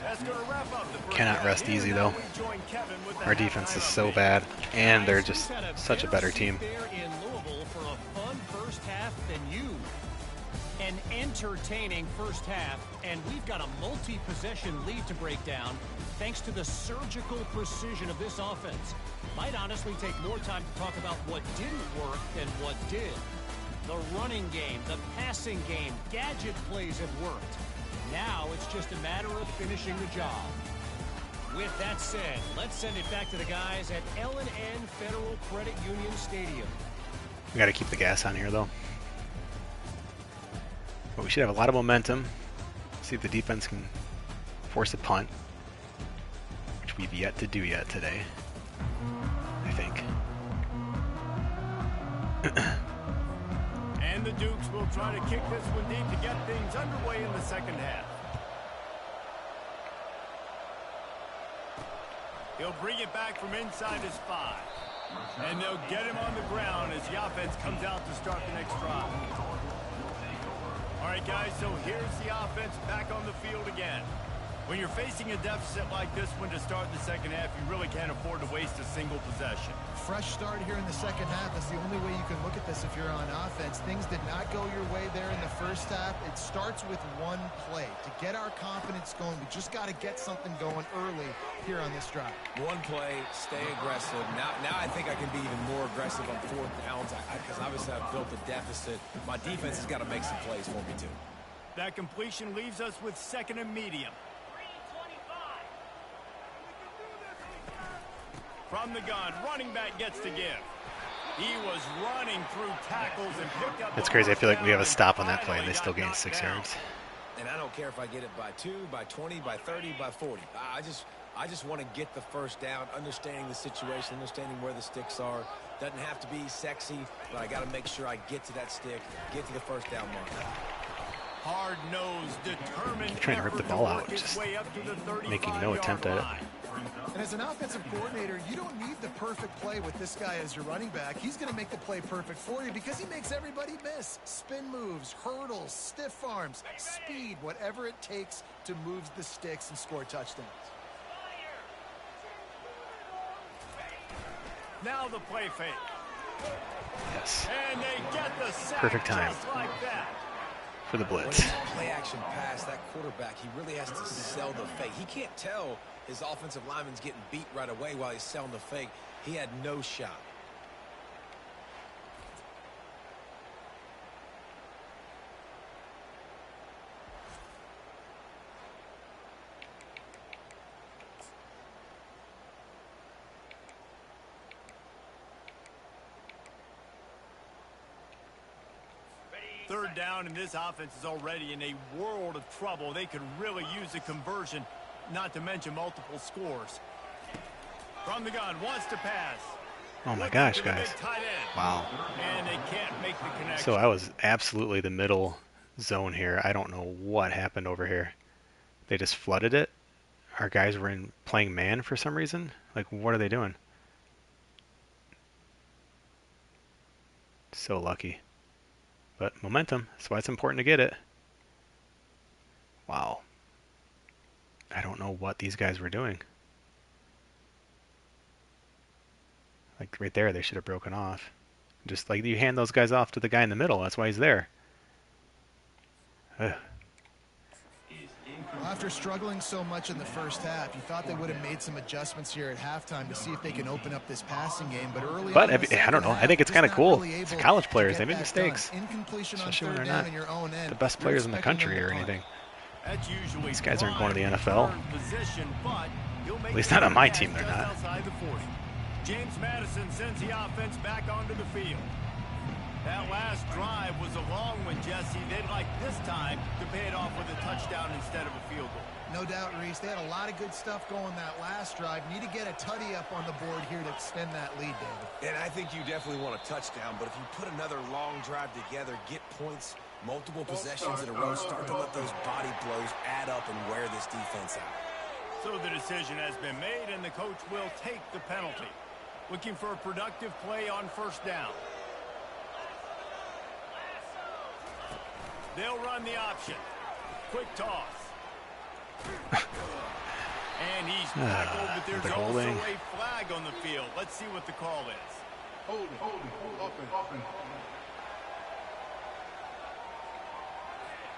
B: That's going to wrap up the first
A: Cannot
B: half.
A: rest
B: Here
A: easy,
B: now
A: though.
B: we join Kevin with the
A: Our defense is
B: halftime
A: so
B: update.
A: bad, and they're
E: Guys,
A: just
E: we've had
A: such a better team.
E: There in Louisville for a fun first half than you. An entertaining first half, and we've got a multi-possession lead to break down thanks to the surgical precision of this offense. Might honestly take more time to talk about what didn't work than what did. The running game, the passing game, gadget plays have worked. Now it's just a matter of finishing the job. With that said, let's send it back to the guys at L&N Federal Credit Union Stadium.
A: We got to keep the gas on here, though. But we should have a lot of momentum. See if the defense can force a punt, which we've yet to do yet today, I think.
B: And the Dukes will try to kick this one deep to get things underway in the second half. He'll bring it back from inside his 5. And they'll get him on the ground as the offense comes out to start the next drive. All right, guys, so here's the offense back on the field again. When you're facing a deficit like this one to start the second half, you really can't afford to waste a single possession.
D: Fresh start here in the second half. That's the only way you can look at this if you're on offense. Things did not go your way there in the first half. It starts with one play. To get our confidence going, we just got to get something going early here on this drive.
C: One play, stay aggressive. Now I think I can be even more aggressive on fourth downs because obviously I've built a deficit. My defense has got to make some plays for me too.
B: That completion leaves us with second and medium. From the gun, running back gets to give. He was running through tackles and picked up.
A: It's
B: the
A: crazy. I
B: first
A: feel like we
B: down
A: have a
B: and
A: stop on that play, and
B: finally
A: they still
B: got
A: gain
B: knocked
A: 6
B: down.
A: yards.
C: And I don't care if I get it by 2, by 20, by 30, by 40. I just want to get the first down, understanding the situation, understanding where the sticks are. Doesn't have to be sexy, but I got to make sure I get to that stick, get to the first down mark.
B: Hard-nosed, determined
A: Keep trying to rip the
B: effort
A: ball
B: work
A: out,
B: its
A: just
B: way up to the
A: making no
B: 35-yard
A: attempt at it.
B: line.
D: And as an offensive coordinator, you don't need the perfect play with this guy as your running back. He's going to make the play perfect for you because he makes everybody miss. Spin moves, hurdles, stiff arms, speed, whatever it takes to move the sticks and score touchdowns.
B: Now the play fake.
A: Yes.
B: And they get the sack
A: Perfect time.
B: just like that.
A: For the
C: When
A: blitz.
C: it's a play action pass, that quarterback, he really has to sell the fake. He can't tell his offensive lineman's getting beat right away while he's selling the fake. He had no shot.
B: Third down, and this offense is already in a world of trouble. They could really use a conversion, not to mention multiple scores. From the gun, wants to pass.
A: Oh my gosh, guys. Wow.
B: And they can't make the connection.
A: So I was absolutely the middle zone here. I don't know what happened over here. They just flooded it. Our guys were playing man for some reason. Like, what are they doing? So lucky. But momentum, that's why it's important to get it. Wow. I don't know what these guys were doing. Like right there, they should have broken off. Just like you hand those guys off to the guy in the middle. That's why he's there. Ugh.
D: Well, after struggling so much in the first half, you thought they would have made some adjustments here at halftime to see if they can open up this passing game. But early
A: But
D: on in the
A: I don't know.
D: second
A: I think it's
D: half,
A: kind of
D: just
A: cool.
D: not really
A: It's
D: able
A: college
D: to
A: players.
D: get
A: They make
D: that
A: mistakes.
D: done. Incompletion on
A: Especially when
D: third
A: they're
D: down
A: not
D: on your own end.
A: the best
D: You're
A: players in the
D: expecting
A: country
D: them
A: or
D: to punt.
A: anything.
B: That's usually
A: These guys aren't going to the
B: prime
A: NFL.
B: return Position, but he'll make
A: At least
B: the
A: not on my
B: pass
A: team, they're
B: just
A: not.
B: outside the 40. James Madison sends the offense back onto the field. That last drive was a long one, Jesse. They'd like this time to pay it off with a touchdown instead of a field goal.
D: No doubt, Reese. They had a lot of good stuff going that last drive. Need to get a tutty up on the board here to extend that lead, David.
C: And I think you definitely want a touchdown, but if you put another long drive together, get points, multiple possessions in a row, start to let those body blows add up and wear this defense out.
B: So the decision has been made, and the coach will take the penalty. Looking for a productive play on first down. They'll run the option. Quick toss. And he's tackled, but there's also
A: holding.
B: a flag on the field. Let's see what the call is.
F: Holding, offense.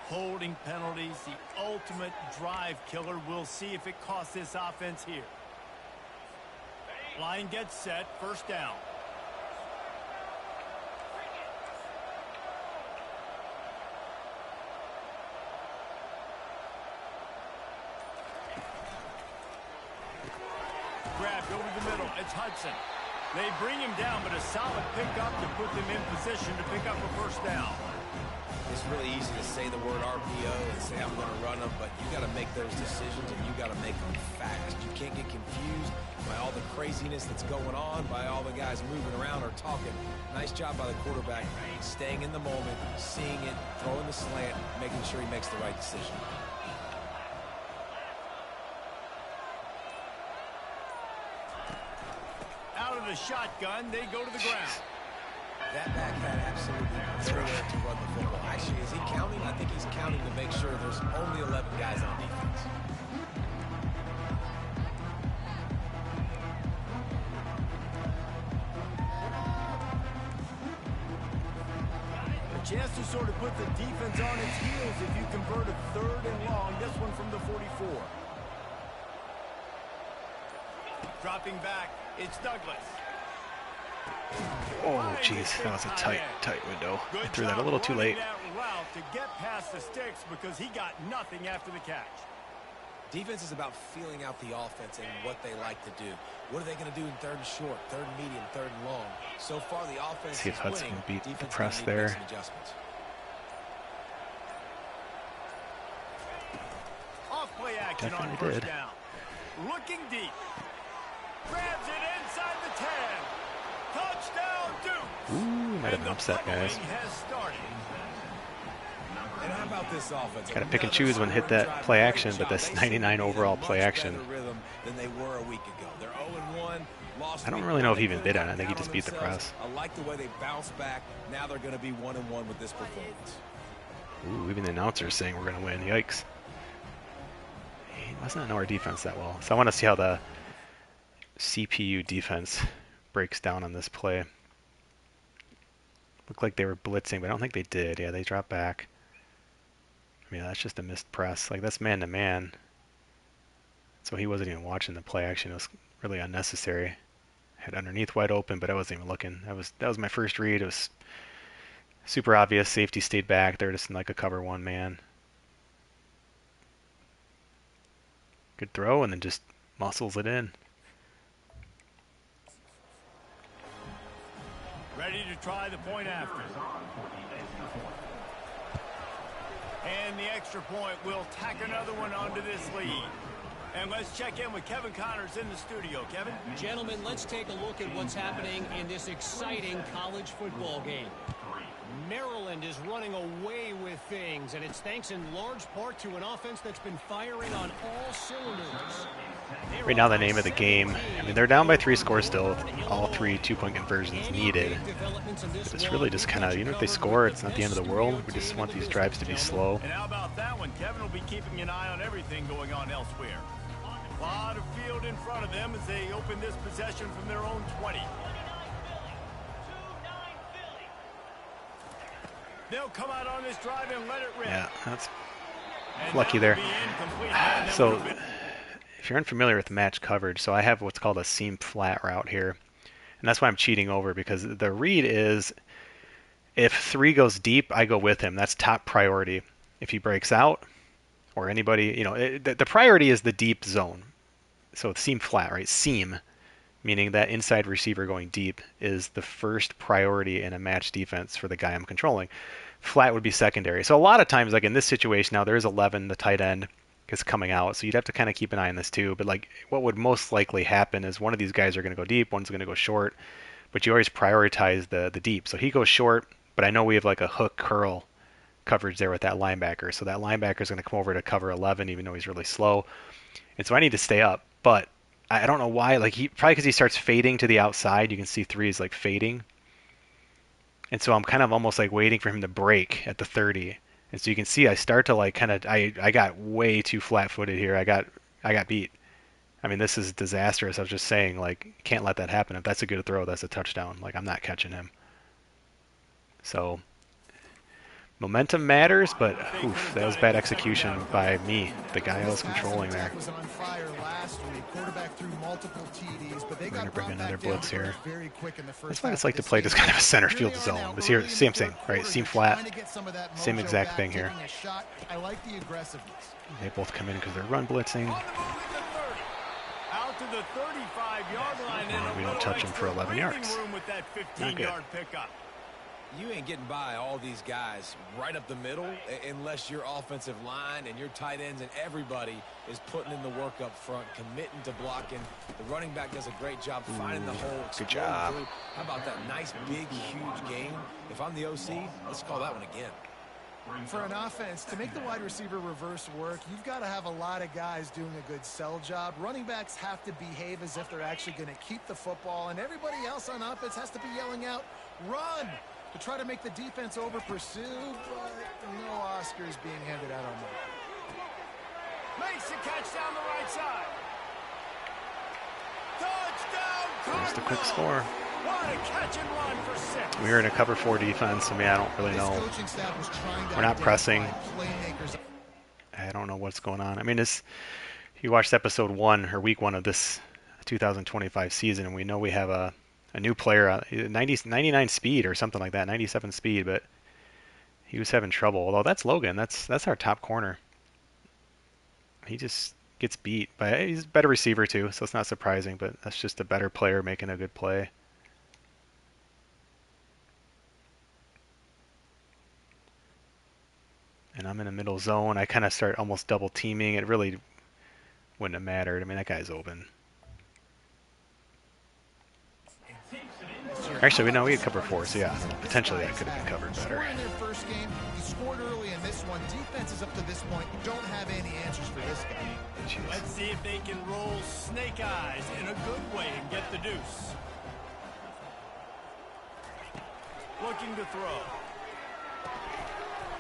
B: Holding penalties, the ultimate drive killer. We'll see if it costs this offense here. Line gets set, first down. Grabbed over the middle. It's Hudson. They bring him down, but a solid pickup to put them in position to pick up a first down.
C: It's really easy to say the word RPO and say I'm going to run them, but you got to make those decisions and you got to make them fast. You can't get confused by all the craziness that's going on, by all the guys moving around or talking. Nice job by the quarterback, staying in the moment, seeing it, throwing the slant, making sure he makes the right decision.
B: Out of the shotgun, they go to the ground.
C: That back had absolutely nowhere to run the football. Actually, is he counting? I think he's counting to make sure there's only 11 guys on defense.
B: A chance to sort of put the defense on its heels if you convert a third and long. This one from the 44. Dropping back, it's Douglas.
A: Oh, jeez, that was a tight window. I threw that a little too late.
B: That route to get past the sticks because he got nothing after the catch.
C: Defense is about feeling out the offense and what they like to do. What are they going to do in third and short, third and medium, third and long? So far, the offense
A: See if
C: is
A: Hudson
C: winning.
A: can beat the
C: Defense
A: press
C: gonna need to make
A: there.
C: some adjustments.
B: Off play action on
A: Definitely
B: first
A: did.
B: down. Looking deep. Grabs it inside the 10. Touchdown, Duke.
A: Ooh, might have been upset, guys.
B: Has started.
C: And how about this offense?
A: Got to pick and choose when to hit that play action, but that's 99 overall play action.
C: Than they were a week ago. They're 0-1.
A: I don't really know if he even bid on it. I think he just beat the press.
C: I like the way they bounced back. Now they're going to be 1-1 with this performance.
A: Ooh, even the announcer's saying we're going to win. Yikes. He must not know our defense that well. So I want to see how the CPU defense breaks down on this play. Looked like they were blitzing, but I don't think they did. Yeah, they dropped back. I mean, that's just a missed press. Like, that's man-to-man. So he wasn't even watching the play action. It was really unnecessary. Had underneath wide open, but I wasn't even looking. That was my first read. It was super obvious. Safety stayed back. They're just in like a cover one man. Good throw, and then just muscles it in.
B: Ready to try the point after. And the extra point will tack another one onto this lead. And let's check in with Kevin Connors in the studio. Kevin?
E: Gentlemen, let's take a look at what's happening in this exciting college football game. Maryland is running away with things, and it's thanks in large part to an offense that's been firing on all cylinders.
A: Right now, the name of the game, I mean, they're down by 3 scores still. All 3 two-point conversions needed. But it's really just kind of, if they score, it's not the end of the world. We just want these drives to be slow.
B: And how about that one? Kevin will be keeping an eye on everything going on elsewhere. A lot of field in front of them as they open this possession from their own 20. They'll come out on this drive and let it rip.
A: Yeah, that's
B: And
A: lucky
B: that
A: there.
B: will be incomplete. Man, that
A: So,
B: would've been-
A: if you're unfamiliar with match coverage, so I have what's called a seam flat route here. And that's why I'm cheating over, because the read is if 3 goes deep, I go with him. That's top priority. If he breaks out, or anybody, the priority is the deep zone. So it's seam flat, right? Seam, meaning that inside receiver going deep is the first priority in a match defense for the guy I'm controlling. Flat would be secondary. So a lot of times, like in this situation now, there's 11, the tight end is coming out. So you'd have to kind of keep an eye on this too. But like what would most likely happen is one of these guys are going to go deep, one's going to go short. But you always prioritize the deep. So he goes short, but I know we have like a hook curl coverage there with that linebacker. So that linebacker is going to come over to cover 11, even though he's really slow. And so I need to stay up. But I don't know why. Like probably because he starts fading to the outside. You can see 3 is like fading. And so I'm kind of almost like waiting for him to break at the 30. And so you can see I start to like kind of I got way too flat-footed here. I got beat. I mean, this is disastrous. I was just saying, like, can't let that happen. If that's a good throw, that's a touchdown. Like, I'm not catching him. So momentum matters, but oof, that was bad execution by me, the guy I was controlling there.
D: Was on fire last week. Quarterback threw multiple TDs, but they
A: We're gonna
D: got
A: bring
D: brought
A: another
D: back down
A: blitz
D: to
A: here.
D: earth very quick in the first
A: That's what it's
D: half
A: like
D: of
A: to
D: this
A: play
D: game.
A: just kind of a center
D: Here
A: field
D: they are
A: zone.
D: now,
A: This here,
D: early in
A: same
D: the
A: thing,
D: third
A: right?
D: quarter,
A: Seam
D: just
A: flat,
D: trying to get some of that
A: same
D: mojo
A: exact
D: back,
A: thing here.
D: taking a shot. I like the aggressiveness.
A: They both come in because they're run blitzing.
B: On the move at the 30. Out to the 35-yard line. And
A: We
B: a
A: don't
B: little
A: touch him for
B: extra
A: 11
B: breathing
A: yards.
B: room with that
A: Not good.
B: 15-yard pickup.
C: You ain't getting by all these guys right up the middle unless your offensive line and your tight ends and everybody is putting in the work up front, committing to blocking. The running back does a great job finding the hole.
A: Good
C: exploding
A: job.
C: through. How about that nice, big, huge gain? If I'm the OC, let's call that one again.
D: For an offense, to make the wide receiver reverse work, you've got to have a lot of guys doing a good sell job. Running backs have to behave as if they're actually going to keep the football, and everybody else on offense has to be yelling out, run, to try to make the defense over-pursue, but no Oscars being handed out on that.
B: Makes the catch down the right side. Touchdown,
A: There's the quick
B: Cardinals.
A: score.
B: What a catch and run for 6.
A: We're in a cover 4 defense. I mean, I don't really
D: This
A: know.
D: coaching staff was trying to
A: We're not pressing.
D: identify playmakers.
A: I don't know what's going on. I mean, you watched episode 1 or week 1 of this 2025 season, and we know we have a new player, 99 speed or something like that, 97 speed, but he was having trouble. Although that's Logan. That's our top corner. He just gets beat. But he's a better receiver too, so it's not surprising. But that's just a better player making a good play. And I'm in a middle zone. I kind of start almost double teaming. It really wouldn't have mattered. I mean, that guy's open. Actually, we know we had cover 4, so yeah, potentially that could have been covered better.
D: In their first game, he scored early in this one. Defenses up to this point don't have any answers for this guy.
A: Jeez.
B: Let's see if they can roll snake eyes in a good way and get the deuce. Looking to throw.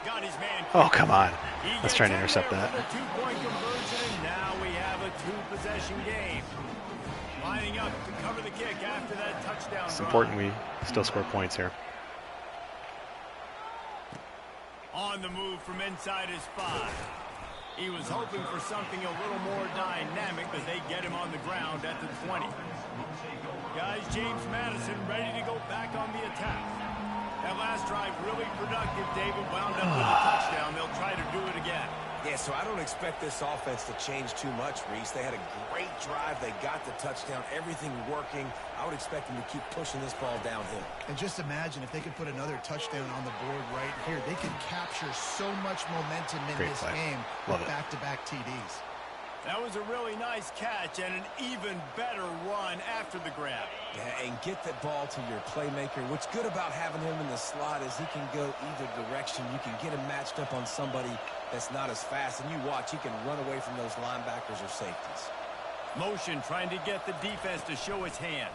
B: Got his man.
A: Oh, come on. Let's try and intercept that.
B: A 2-point conversion, and now we have a 2-possession game. Lining up to cover the kick after that touchdown.
A: It's important we still score points here.
B: On the move from inside his 5. He was hoping for something a little more dynamic, but they get him on the ground at the 20. Guys, James Madison ready to go back on the attack. That last drive really productive. David wound up with a touchdown. They'll try to do it again.
C: Yeah, so I don't expect this offense to change too much, Reese. They had a great drive. They got the touchdown. Everything working. I would expect them to keep pushing this ball downhill.
D: And just imagine if they could put another touchdown on the board right here. They could capture so much momentum in
A: Great
D: this
A: play.
D: game
A: Love
D: with
A: it.
D: back-to-back TDs.
B: That was a really nice catch and an even better run after the grab.
C: Yeah, and get that ball to your playmaker. What's good about having him in the slot is he can go either direction. You can get him matched up on somebody that's not as fast, and you watch, he can run away from those linebackers or safeties.
B: Motion trying to get the defense to show its hand.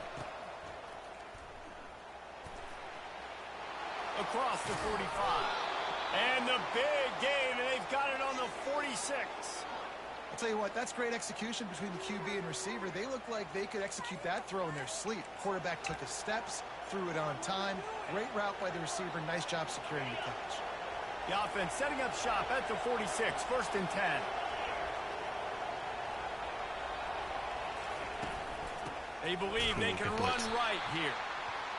B: Across the 45. And the big game, and they've got it on the 46.
D: I'll tell you what, that's great execution between the QB and receiver. They look like they could execute that throw in their sleep. Quarterback took his steps, threw it on time. Great route by the receiver. Nice job securing the catch.
B: The offense setting up shop at the 46, 1st and 10. They believe they can run right here.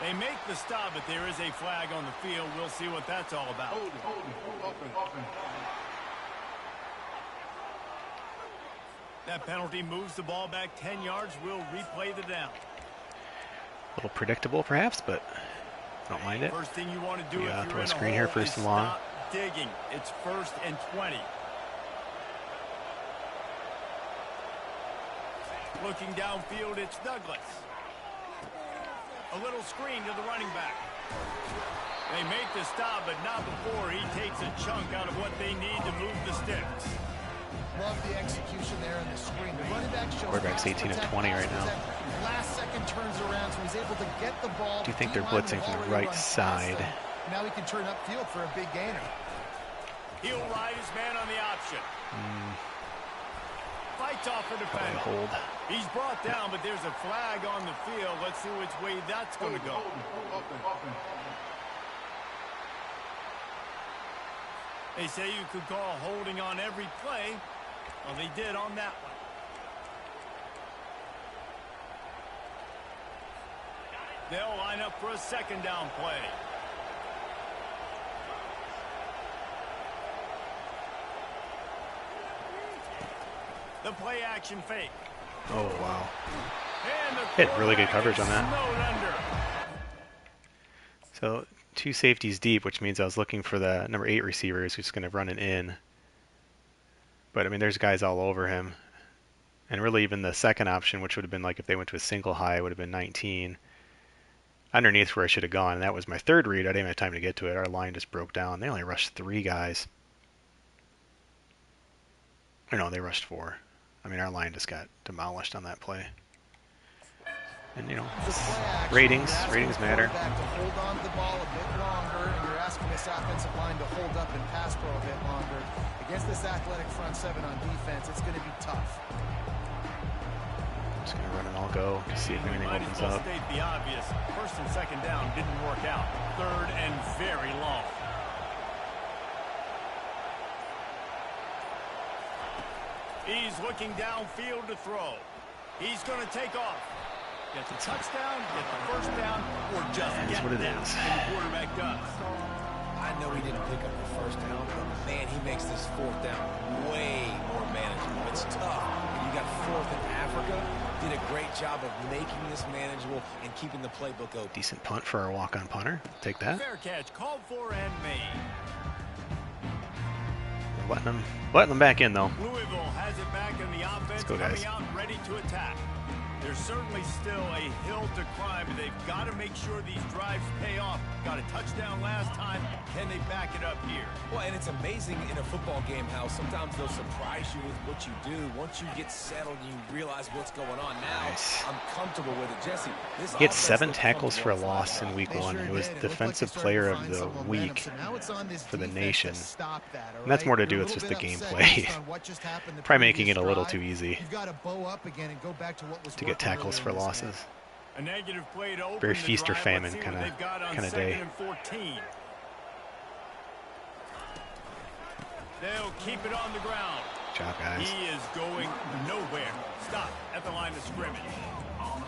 B: They make the stop, but there is a flag on the field. We'll see what that's all about.
F: Hold it. Open.
B: That penalty moves the ball back 10 yards. We'll replay the down.
A: A little predictable, perhaps, but don't mind it.
B: First thing you want to do
A: Yeah,
B: if
A: throw
B: you're
A: a
B: in
A: screen
B: a
A: here,
B: hole
A: first
B: is
A: and long.
B: stop digging. It's 1st and 20. Looking downfield, it's Douglas. A little screen to the running back. They make the stop, but not before he takes a chunk out of what they need to move the sticks.
D: Love the execution there on the screen. The running back shows
A: Quarterback's 18 of 20 right now.
D: Last second turns around, so he's able to get the ball.
A: Do you think they're blitzing from the right side?
D: Now he can turn upfield for a big gainer.
B: He'll ride his man on the option. Fights off the
A: Probably
B: defender.
A: hold.
B: He's brought down, but there's a flag on the field. Let's see which way that's going to go.
F: Open.
B: They say you could call holding on every play. Well, they did on that one. They'll line up for a 2nd down play. The play action fake.
A: Oh, wow.
B: And the
A: Hit really good coverage on that.
B: snowed under.
A: So 2 safeties deep, which means I was looking for the number 8 receiver who's just going to run it in. But, I mean, there's guys all over him. And really even the second option, which would have been like if they went to a single high, would have been 19. Underneath where I should have gone. And that was my 3rd read. I didn't have time to get to it. Our line just broke down. They only rushed 3 guys. Or no, they rushed 4. I mean, our line just got demolished on that play. And, you know, ratings matter.
D: To hold on to the ball a bit longer, and you're asking this offensive line to hold up and pass pro a bit longer. Against this athletic front 7 on defense, it's going to be tough.
A: Just going to run and all go to see if anything
B: Might
A: opens
B: as well
A: up.
B: state the obvious. 1st and 2nd down didn't work out. 3rd and very long. He's looking downfield to throw. He's going to take off. Get the touchdown, get the 1st down, or just
A: That is
B: get
A: what it
B: down.
A: is.
B: And the quarterback does.
C: I know he didn't pick up the 1st down, but man, he makes this 4th down way more manageable. It's tough forth in Africa did a great job of making this manageable and keeping the playbook open.
A: Decent punt for our walk-on punter. Take that.
B: Fair catch called for and made.
A: Letting them back in though.
B: Louisville has it back in the offense,
A: go, guys.
B: coming out ready to attack. There's certainly still a hill to climb, but they've got to make sure these drives pay off. Got a touchdown last time. Can they back it up here?
C: Well, and it's amazing in a football game how sometimes they'll surprise you with what you do. Once you get settled and you realize what's going on now,
A: Nice.
C: I'm comfortable with it. Jesse, this
A: He had
C: offense
A: 7
C: looks
A: tackles for a
C: comfortable.
A: loss in week 1. It was defensive player of the week for the nation. And that's more to do with just the gameplay. Probably making it a little too easy to get tackles for losses.
B: A negative play to open
A: Very
B: the
A: feast or
B: drive.
A: famine
B: Let's see
A: kinda-
B: what they've got on
A: kinda
B: 2nd
A: day.
B: and 14. They'll keep it on the ground.
A: Good job, guys.
B: He is going nowhere. Stop at the line of scrimmage.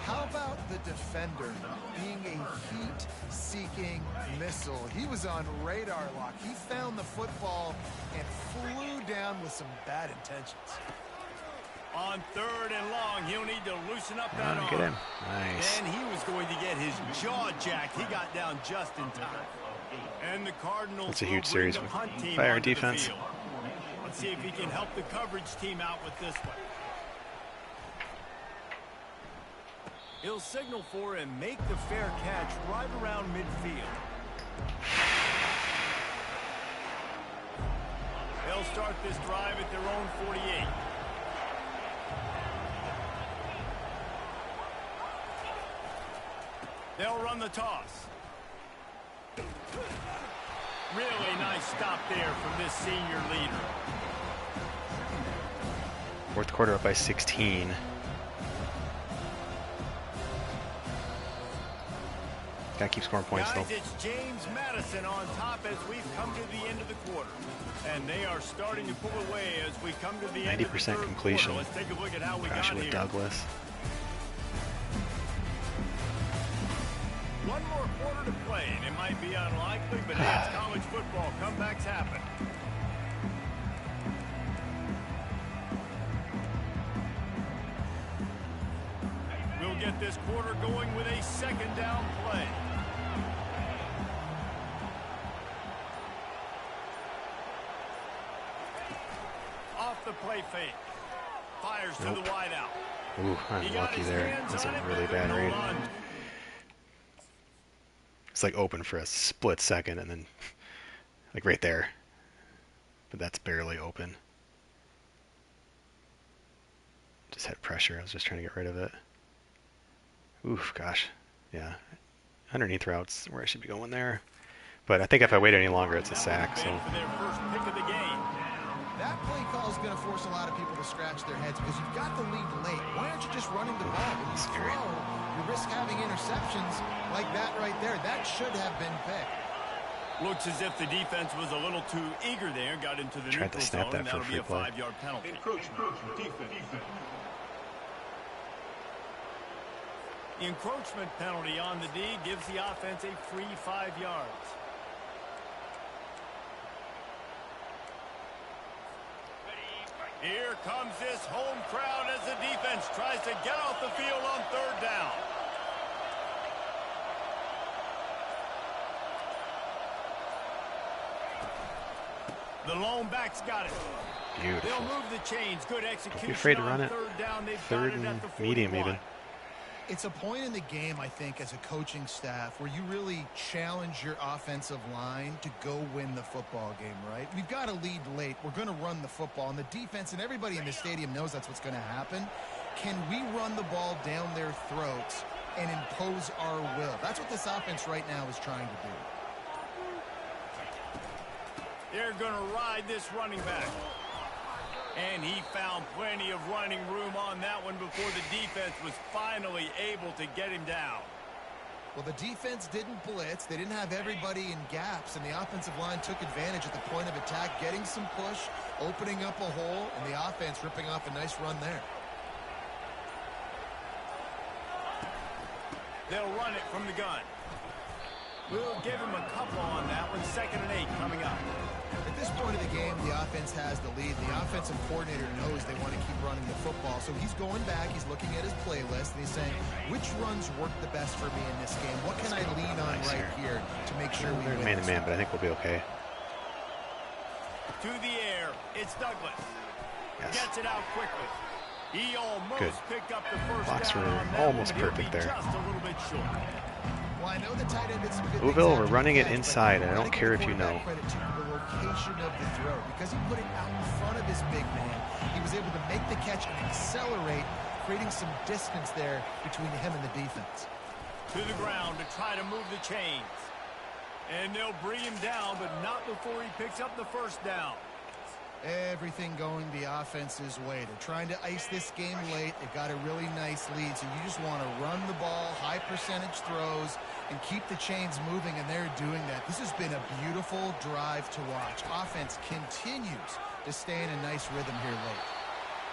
D: How about the defender being a heat-seeking missile? He was on radar lock. He found the football and flew down with some bad intentions.
B: On 3rd and long, he'll need to loosen up that arm.
A: Get him. Nice.
B: And he was going to get his jaw jacked. He got down just in time. And the Cardinals
A: That's a
B: will
A: huge
B: bring
A: series
B: the punt team
A: by our
B: onto the
A: defense.
B: field. Let's see if he can help the coverage team out with this one. He'll signal for and make the fair catch right around midfield. They'll start this drive at their own 48. They'll run the toss. Really nice stop there from this senior leader.
A: 4th quarter up by 16. Gotta keep scoring points though.
B: Guys, it's James Madison on top as we've come to the end of the quarter. And they are starting to pull away as we come to the end of the
A: 90%
B: third
A: completion.
B: quarter. Let's take a look at how we
A: Gosh,
B: got
A: with
B: here.
A: Douglas.
B: One more quarter to play, and it might be unlikely, but it's college football. Comebacks happen. We'll get this quarter going with a 2nd down play. Off the play fake. Fires to the wide out.
A: Ooh,
B: He got
A: unlucky
B: his
A: there.
B: hands
A: That's
B: on
A: a
B: it,
A: really
B: but
A: bad
B: couldn't
A: read.
B: hold on.
A: It's like open for a split second and then like right there. But that's barely open. Just had pressure. I was just trying to get rid of it. Oof, gosh. Yeah. Underneath routes where I should be going there. But I think if I wait any longer, it's a sack. So
B: For their first pick of the game.
D: That play call is going to force a lot of people to scratch their heads because you've got the lead late. Why aren't you just running the ball? When you
A: Scary.
D: throw, you risk having interceptions like that right there. That should have been picked.
B: Looks as if the defense was a little too eager there. Got into the
A: Tried to
B: neutral
A: snap
B: zone,
A: that
B: and
A: for a
B: that'll be
A: free
B: a
A: play.
B: 5-yard penalty.
F: Encroachment. Defense.
B: The encroachment penalty on the D gives the offense a free 5 yards. Here comes this home crowd as the defense tries to get off the field on 3rd down. The lone back's got it. They'll
A: beautiful.
B: move the chains. Good execution.
A: afraid to
B: on
A: run it.
B: 3rd down. They've
A: 3rd
B: got it at the
A: and medium
B: 41.
A: even.
D: It's a point in the game, I think, as a coaching staff where you really challenge your offensive line to go win the football game, right? We've got to lead late. We're going to run the football, and the defense and everybody in the stadium knows that's what's going to happen. Can we run the ball down their throats and impose our will? That's what this offense right now is trying to do.
B: They're going to ride this running back. And he found plenty of running room on that one before the defense was finally able to get him down.
D: Well, the defense didn't blitz. They didn't have everybody in gaps, and the offensive line took advantage at the point of attack, getting some push, opening up a hole, and the offense ripping off a nice run there.
B: They'll run it from the gun. We'll give him a couple on that one. 2nd and 8 coming up.
D: At this point of the game, the offense has the lead. The offensive coordinator knows they want to keep running the football. So he's going back, he's looking at his playlist, and he's saying, which runs work the best for me in this game? What can I lean on right here to make sure we win?
A: Man-to-man, but I think we'll be okay.
B: To the air, it's Douglas.
A: Yes.
B: Gets it out quickly. He almost picked up the first
A: Blocks
B: down
A: were
B: on that
A: almost
B: one, but he'll
A: perfect
B: be
A: there.
B: just a little bit short.
D: Well, I know the tight end did some good
A: Louisville,
D: things
A: we're
D: after
A: running
D: the
A: it
D: catch,
A: inside,
D: but
A: and I don't
D: gotta
A: care
D: give
A: if you know.
D: quarterback credit to the location of the throw. Because he put it out in front of his big man, he was able to make the catch and accelerate, creating some distance there between him and the defense.
B: To the ground to try to move the chains. And they'll bring him down, but not before he picks up the first down.
D: Everything going the offense's way. They're trying to ice this game late. They've got a really nice lead, so you just want to run the ball, high percentage throws, and keep the chains moving, and they're doing that. This has been a beautiful drive to watch. Offense continues to stay in a nice rhythm here late.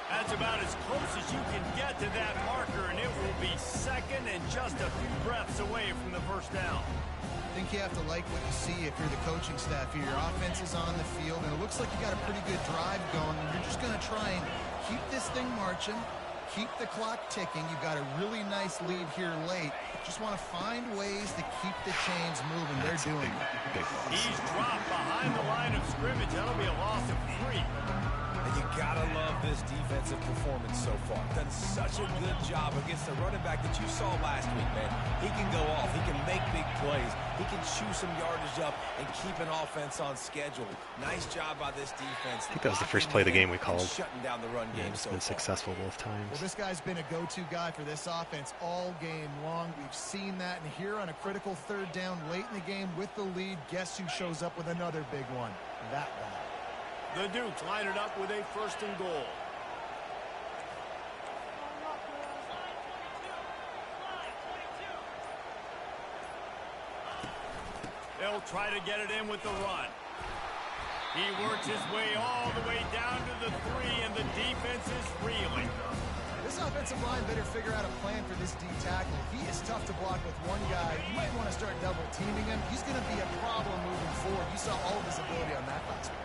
B: That's about as close as you can get to that marker, and it will be 2nd and just a few breaths away from the first down.
D: I think you have to like what you see if you're the coaching staff here. Your offense is on the field, and it looks like you got a pretty good drive going, and you're just going to try and keep this thing marching, keep the clock ticking. You've got a really nice lead here late. Just want to find ways to keep the chains moving. They're doing it.
A: Big loss.
B: He's dropped behind the line of scrimmage. That'll be a loss of 3.
C: And you gotta love this defensive performance so far. Done such a good job against the running back that you saw last week, man. He can go off. He can make big plays. He can chew some yardage up and keep an offense on schedule. Nice job by this defense.
A: I think that was the first play of the game we called.
C: Shutting down the run game
A: It's
C: so
A: been
C: far.
A: successful both times.
D: Well, this guy's been a go-to guy for this offense all game long. We've seen that, and here on a critical 3rd down late in the game with the lead, guess who shows up with another big one? That guy.
B: The Dukes line it up with a 1st and goal. They'll try to get it in with the run. He works his way all the way down to the 3, and the defense is reeling.
D: This offensive line better figure out a plan for this D tackle. He is tough to block with one guy. You might want to start double teaming him. He's going to be a problem moving forward. You saw all of his ability on that last week.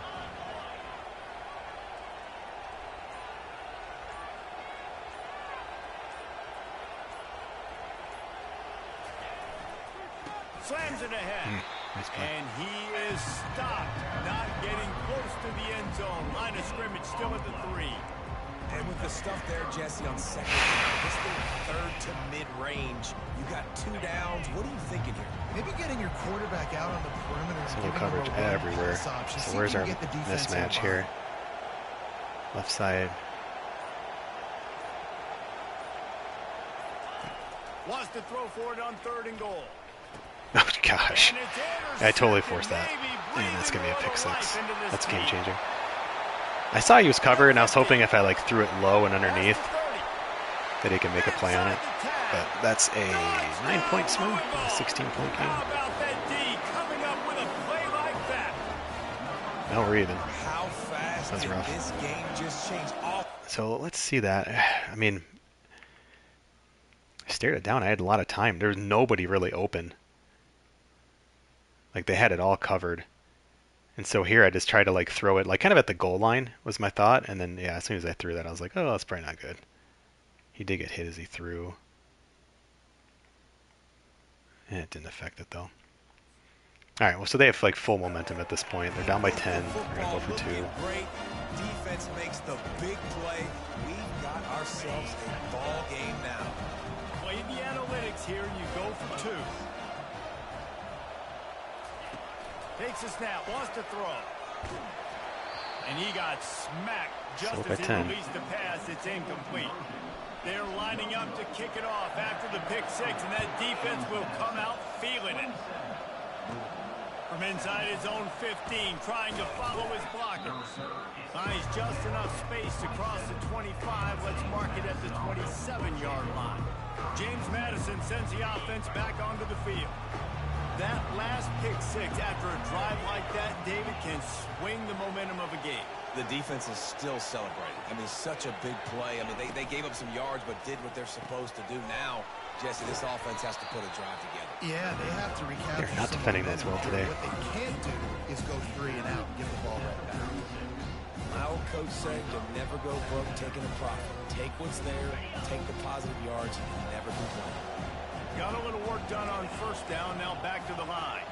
B: Slams it ahead.
A: Nice play.
B: And he is stopped. Not getting close to the end zone. Line of scrimmage still at the 3.
C: And with the stuff there, Jesse, on 2nd down, this thing 3rd to mid-range. You got 2 downs. What are you thinking here?
D: Maybe getting your quarterback out on the perimeter. And
A: Single
D: giving him a
A: coverage
D: run
A: everywhere.
D: pass option.
A: So
D: See if
A: where's
D: you
A: our
D: can get the defense
A: mismatch
D: involved.
A: here? Left side.
B: Wants to throw for it on 3rd and goal.
A: Oh, gosh.
B: And it's
A: I totally
B: intercepted,
A: forced that.
B: maybe
A: Man, that's going to be a
B: breathing
A: pick
B: little
A: 6.
B: life into this
A: That's
B: team.
A: game-changing. I saw he was covered, and I was hoping if I like threw it low and underneath that he could make a play on it. But that's a 9-point swing, a 16-point game.
B: How about that D coming up with a play like that?
A: Now we're even.
C: How fast
A: That's
C: did
A: rough.
C: this game just change?
A: So let's see that. I mean, I stared it down. I had a lot of time. There was nobody really open. Like, they had it all covered. And so here I just tried to like throw it like kind of at the goal line was my thought. And then, yeah, as soon as I threw that, I was like, oh, that's probably not good. He did get hit as he threw. And it didn't affect it, though. All right, well, so they have like full momentum at this point. They're down by 10. They're going to go for 2.
C: Great. Defense makes the big play. We've got ourselves a ball game now.
B: Play the analytics here, and you go for 2. Takes a snap, wants to throw. And he got smacked just
A: So
B: as
A: by
B: he
A: 10.
B: released the pass. It's incomplete. They're lining up to kick it off after the pick 6, and that defense will come out feeling it. From inside his own 15, trying to follow his blockers. Finds just enough space to cross the 25. Let's mark it at the 27-yard line. James Madison sends the offense back onto the field. That last pick 6 after a drive like that, David, can swing the momentum of a game.
C: The defense is still celebrating. I mean, such a big play. I mean, they gave up some yards but did what they're supposed to do. Now, Jesse, this offense has to put a drive together.
D: Yeah, they have to recapture.
A: They're not defending those well today.
D: What they can't do is go 3 and out and give the ball right back.
C: My old coach said you'll never go broke taking a profit. Take what's there, take the positive yards, and never complain.
B: Got a little work done on first down. Now back to the line.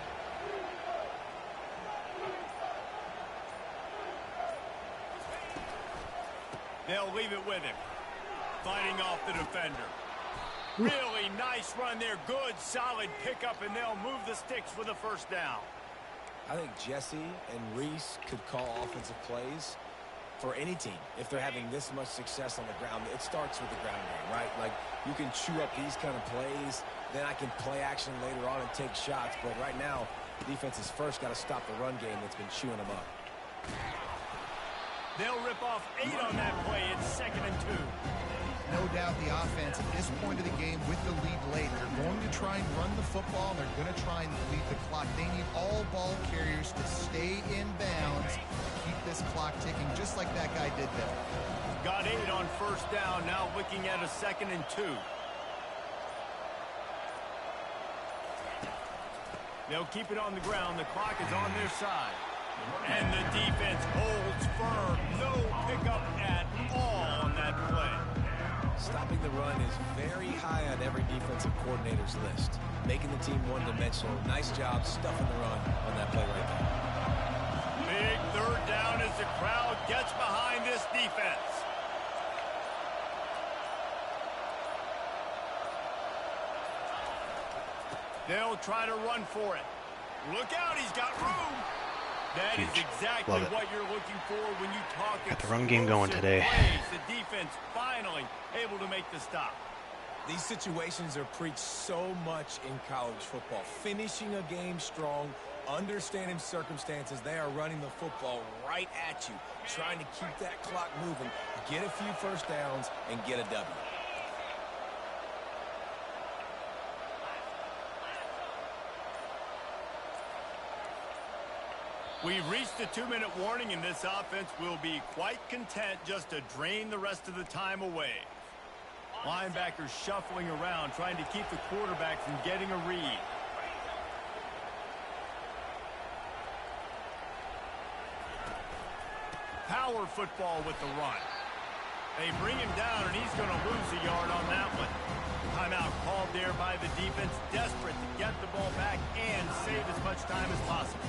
B: They'll leave it with him. Fighting off the defender. Really nice run there. Good, solid pickup, and they'll move the sticks for the first down.
C: I think Jesse and Reese could call offensive plays for any team. If they're having this much success on the ground, it starts with the ground game, right? Like, you can chew up these kind of plays, then I can play action later on and take shots. But right now, defense has first got to stop the run game that's been chewing them up.
B: They'll rip off 8 on that play. It's 2nd and 2.
D: No doubt the offense at this point of the game with the lead late, they're going to try and run the football, and they're going to try and lead the clock. They need all ball carriers to stay in bounds, keep this clock ticking just like that guy did there.
B: Got 8 on first down. Now looking at a 2nd and 2. They'll keep it on the ground. The clock is on their side. And the defense holds firm. No pickup at all on that play.
C: Stopping the run is very high on every defensive coordinator's list. Making the team one-dimensional. Nice job stuffing the run on that play right there.
B: Big 3rd down as the crowd gets behind this defense. They'll try to run for it. Look out, he's got room. That is exactly what you're looking for when you talk.
A: Got the run game going today.
B: Plays. The defense finally able to make the stop.
C: These situations are preached so much in college football. Finishing a game strong, understanding circumstances. They are running the football right at you, trying to keep that clock moving, get a few first downs, and get a W.
B: We've reached a 2-minute warning, and this offense will be quite content just to drain the rest of the time away. Linebackers shuffling around, trying to keep the quarterback from getting a read. Power football with the run. They bring him down, and he's going to lose a yard on that one. Timeout called there by the defense, desperate to get the ball back and save as much time as possible.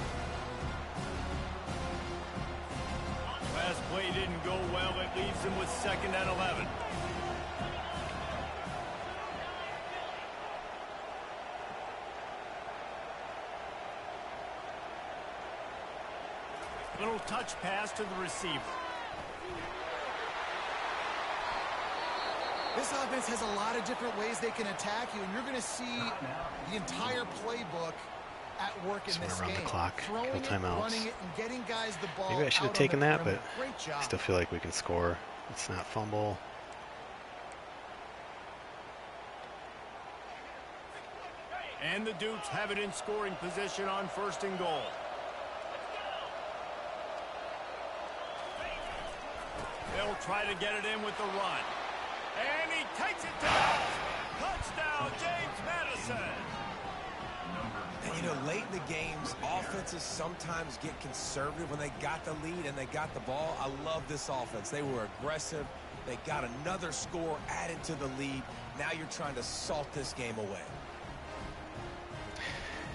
B: Last play didn't go well. It leaves them with 2nd and 11. Little touch pass to the receiver.
D: This offense has a lot of different ways they can attack you, and you're going to see the entire playbook at work in this
A: around
D: game.
A: the clock,
D: Throwing
A: kill
D: it,
A: timeouts.
D: running it, and getting guys the ball.
A: Maybe I should have
D: out on
A: taken
D: the
A: that, but
D: perimeter. Great job.
A: I still feel like we can score. Let's not fumble.
B: And the Dukes have it in scoring position on 1st and goal. They'll try to get it in with the run. And he takes it to the house. Touchdown, James Madison.
C: And, you know, late in the games, offenses sometimes get conservative when they got the lead and they got the ball. I love this offense. They were aggressive. They got another score added to the lead. Now you're trying to salt this game away.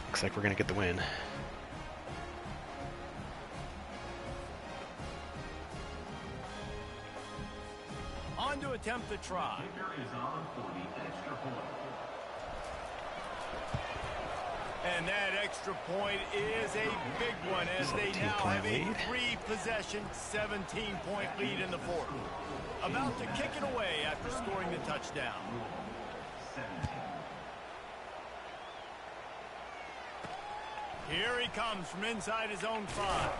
A: Looks like we're going to get the win.
B: On to attempt the try.
F: Kicker is on for the extra point.
B: And that extra point is a big one as they now have a 3-possession, 17-point lead in the 4th. About to kick it away after scoring the touchdown.
F: 17.
B: Here he comes from inside his own 5.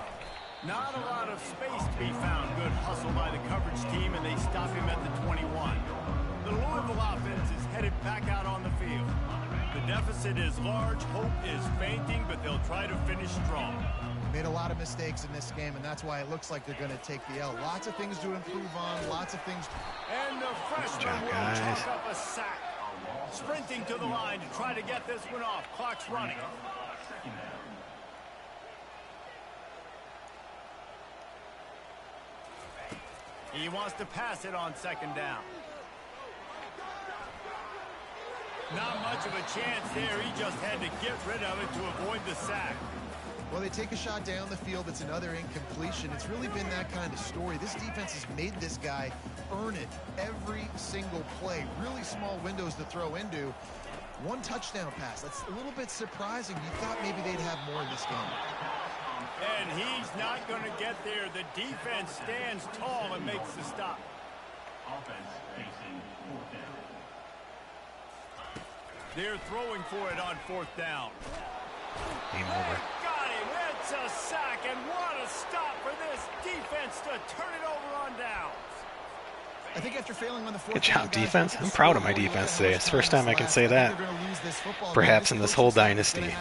B: Not a lot of space to be found. Good hustle by the coverage team, and they stop him at the 21. The Louisville offense is headed back out on the field. The deficit is large, hope is fainting, but they'll try to finish strong.
D: Made a lot of mistakes in this game, and that's why it looks like they're going to take the L. Lots of things to improve on, lots of things.
B: And the freshman will chalk up a sack. Sprinting to the line to try to get this one off. Clock's running. He wants to pass it on second down. Not much of a chance there. He just had to get rid of it to avoid the sack.
D: Well, they take a shot down the field. It's another incompletion. It's really been that kind of story. This defense has made this guy earn it every single play. Really small windows to throw into. One touchdown pass. That's a little bit surprising. You thought maybe they'd have more in this game.
B: And he's not going to get there. The defense stands tall and makes the stop.
F: Offense facing fourth down.
B: They're throwing for it on fourth down.
A: Game over.
B: Got him. It's a sack, and what a stop for this defense to turn it over on downs.
D: I think after failing on the fourth
A: Good job,
D: down,
A: defense. I'm proud of my defense today. It's the first time I can say that. Perhaps in this whole dynasty.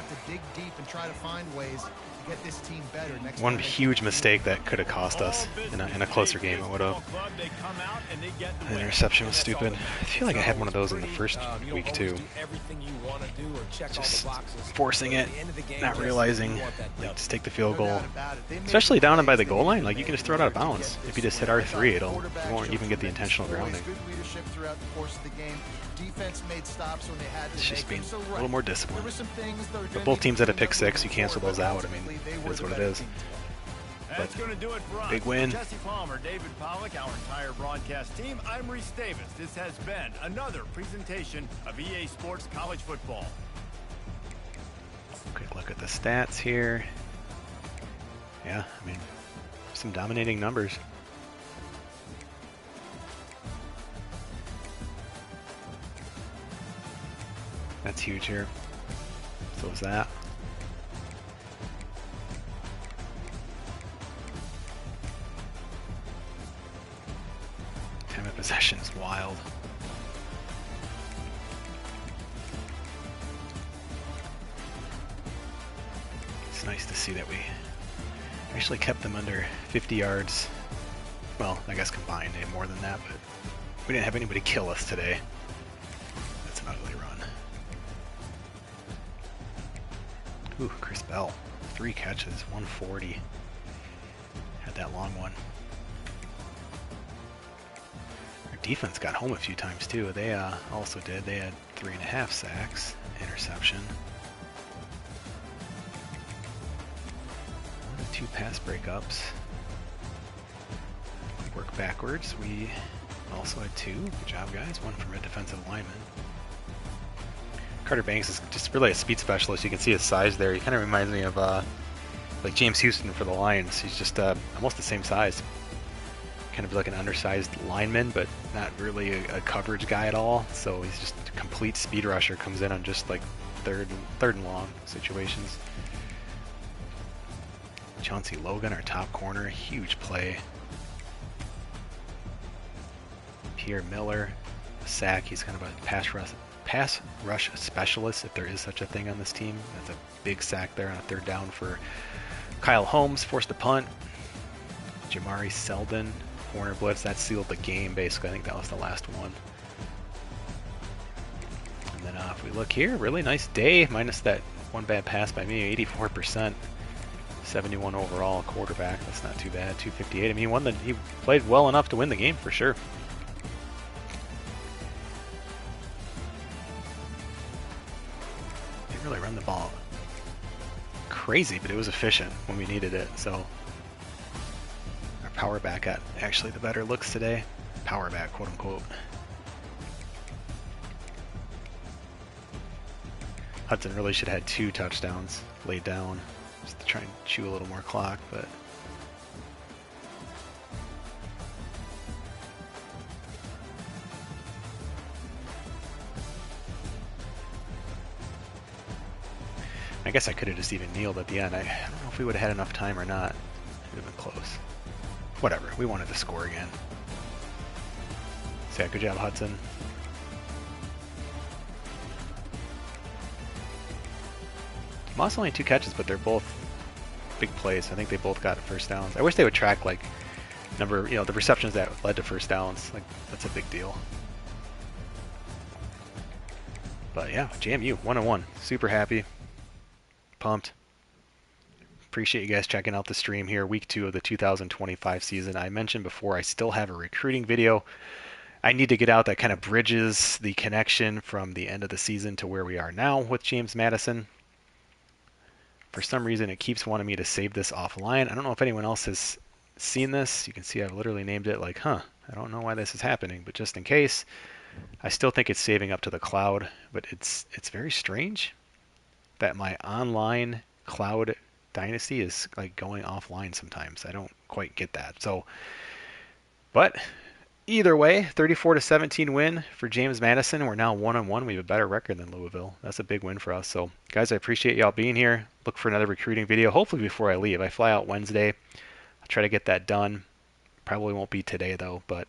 A: One huge mistake that could have cost us in a closer game. It would have. The interception was stupid. I feel like I had one of those in the first week too. Just forcing it, not realizing, like, just take the field goal. Especially down by the goal line, like you can just throw it out of bounds. If you just hit R3, you won't even get the intentional grounding. It's just being a little more disciplined. But both teams had a pick six. You cancel those out. I mean, it is what it is.
B: That's going to do it for us.
A: Big win.
B: Jesse Palmer, David Pollack, our entire broadcast team. I'm Reese Davis. This has been another presentation of EA Sports College Football.
A: Quick look at the stats here. Yeah, I mean, some dominating numbers. That's huge here. So is that. Time of possession is wild. It's nice to see that we actually kept them under 50 yards. Well, I guess combined, they had more than that, but we didn't have anybody kill us today. That's an ugly run. Ooh, Chris Bell. 3 catches, 140. Had that long one. Our defense got home a few times too. They also did. They had 3.5 sacks, interception. 2 pass breakups. Work backwards. We also had 2. Good job, guys. 1 from a defensive lineman. Carter Banks is just really a speed specialist. You can see his size there. He kind of reminds me of like James Houston for the Lions. He's just almost the same size. Kind of like an undersized lineman, but not really a coverage guy at all. So he's just a complete speed rusher. Comes in on just like third and long situations. Chauncey Logan, our top corner, huge play. Pierre Miller, a sack. He's kind of a pass rush specialist, if there is such a thing on this team. That's a big sack there on a 3rd down for Kyle Holmes, forced a punt. Jamari Selden, corner blitz, that sealed the game basically. I think that was the last one. And then if we look here, really nice day, minus that one bad pass by me, 84%. 71 overall quarterback. That's not too bad. 258. I mean, he played well enough to win the game for sure. Didn't really run the ball crazy, but it was efficient when we needed it. So our power back got actually the better looks today. Power back, quote unquote. Hudson really should have had 2 touchdowns laid down. Just to try and chew a little more clock, but I guess I could have just even kneeled at the end. I don't know if we would have had enough time or not. It would have been close. Whatever, we wanted to score again. So yeah, good job, Hudson. Moss only 2 catches, but they're both big plays. I think they both got first downs. I wish they would track like number, the receptions that led to first downs. Like that's a big deal. But yeah, JMU 1-1. Super happy, pumped. Appreciate you guys checking out the stream here, week 2 of the 2025 season. I mentioned before I still have a recruiting video I need to get out that kind of bridges the connection from the end of the season to where we are now with James Madison. For some reason, it keeps wanting me to save this offline. I don't know if anyone else has seen this. You can see I've literally named it like, I don't know why this is happening, but just in case, I still think it's saving up to the cloud, but it's very strange that my online cloud Dynasty is like going offline sometimes. I don't quite get that. So, but either way, 34-17 win for James Madison. We're now 1-1. We have a better record than Louisville. That's a big win for us. So, guys, I appreciate y'all being here. Look for another recruiting video, hopefully before I leave. I fly out Wednesday. I'll try to get that done. Probably won't be today, though, but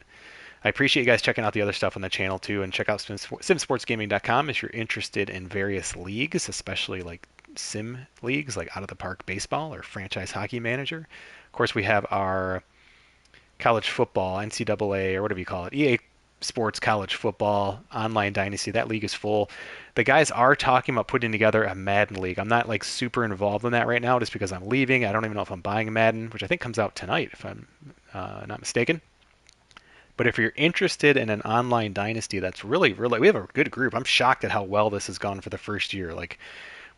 A: I appreciate you guys checking out the other stuff on the channel, too, and check out simsportsgaming.com if you're interested in various leagues, especially like sim leagues, like Out of the Park Baseball or Franchise Hockey Manager. Of course, we have our college football, NCAA, or whatever you call it, EA Sports College Football Online Dynasty. That league is full. The guys are talking about putting together a Madden league. I'm not like super involved in that right now just because I'm leaving. I don't even know if I'm buying Madden, which I think comes out tonight if I'm not mistaken. But if you're interested in an online dynasty, that's really, we have a good group. I'm shocked at how well this has gone for the first year. Like,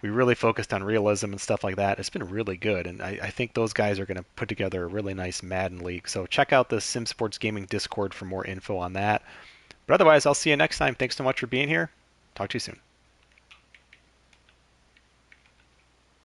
A: we really focused on realism and stuff like that. It's been really good, and I think those guys are going to put together a really nice Madden league. So check out the Sim Sports Gaming Discord for more info on that. But otherwise, I'll see you next time. Thanks so much for being here. Talk to you soon.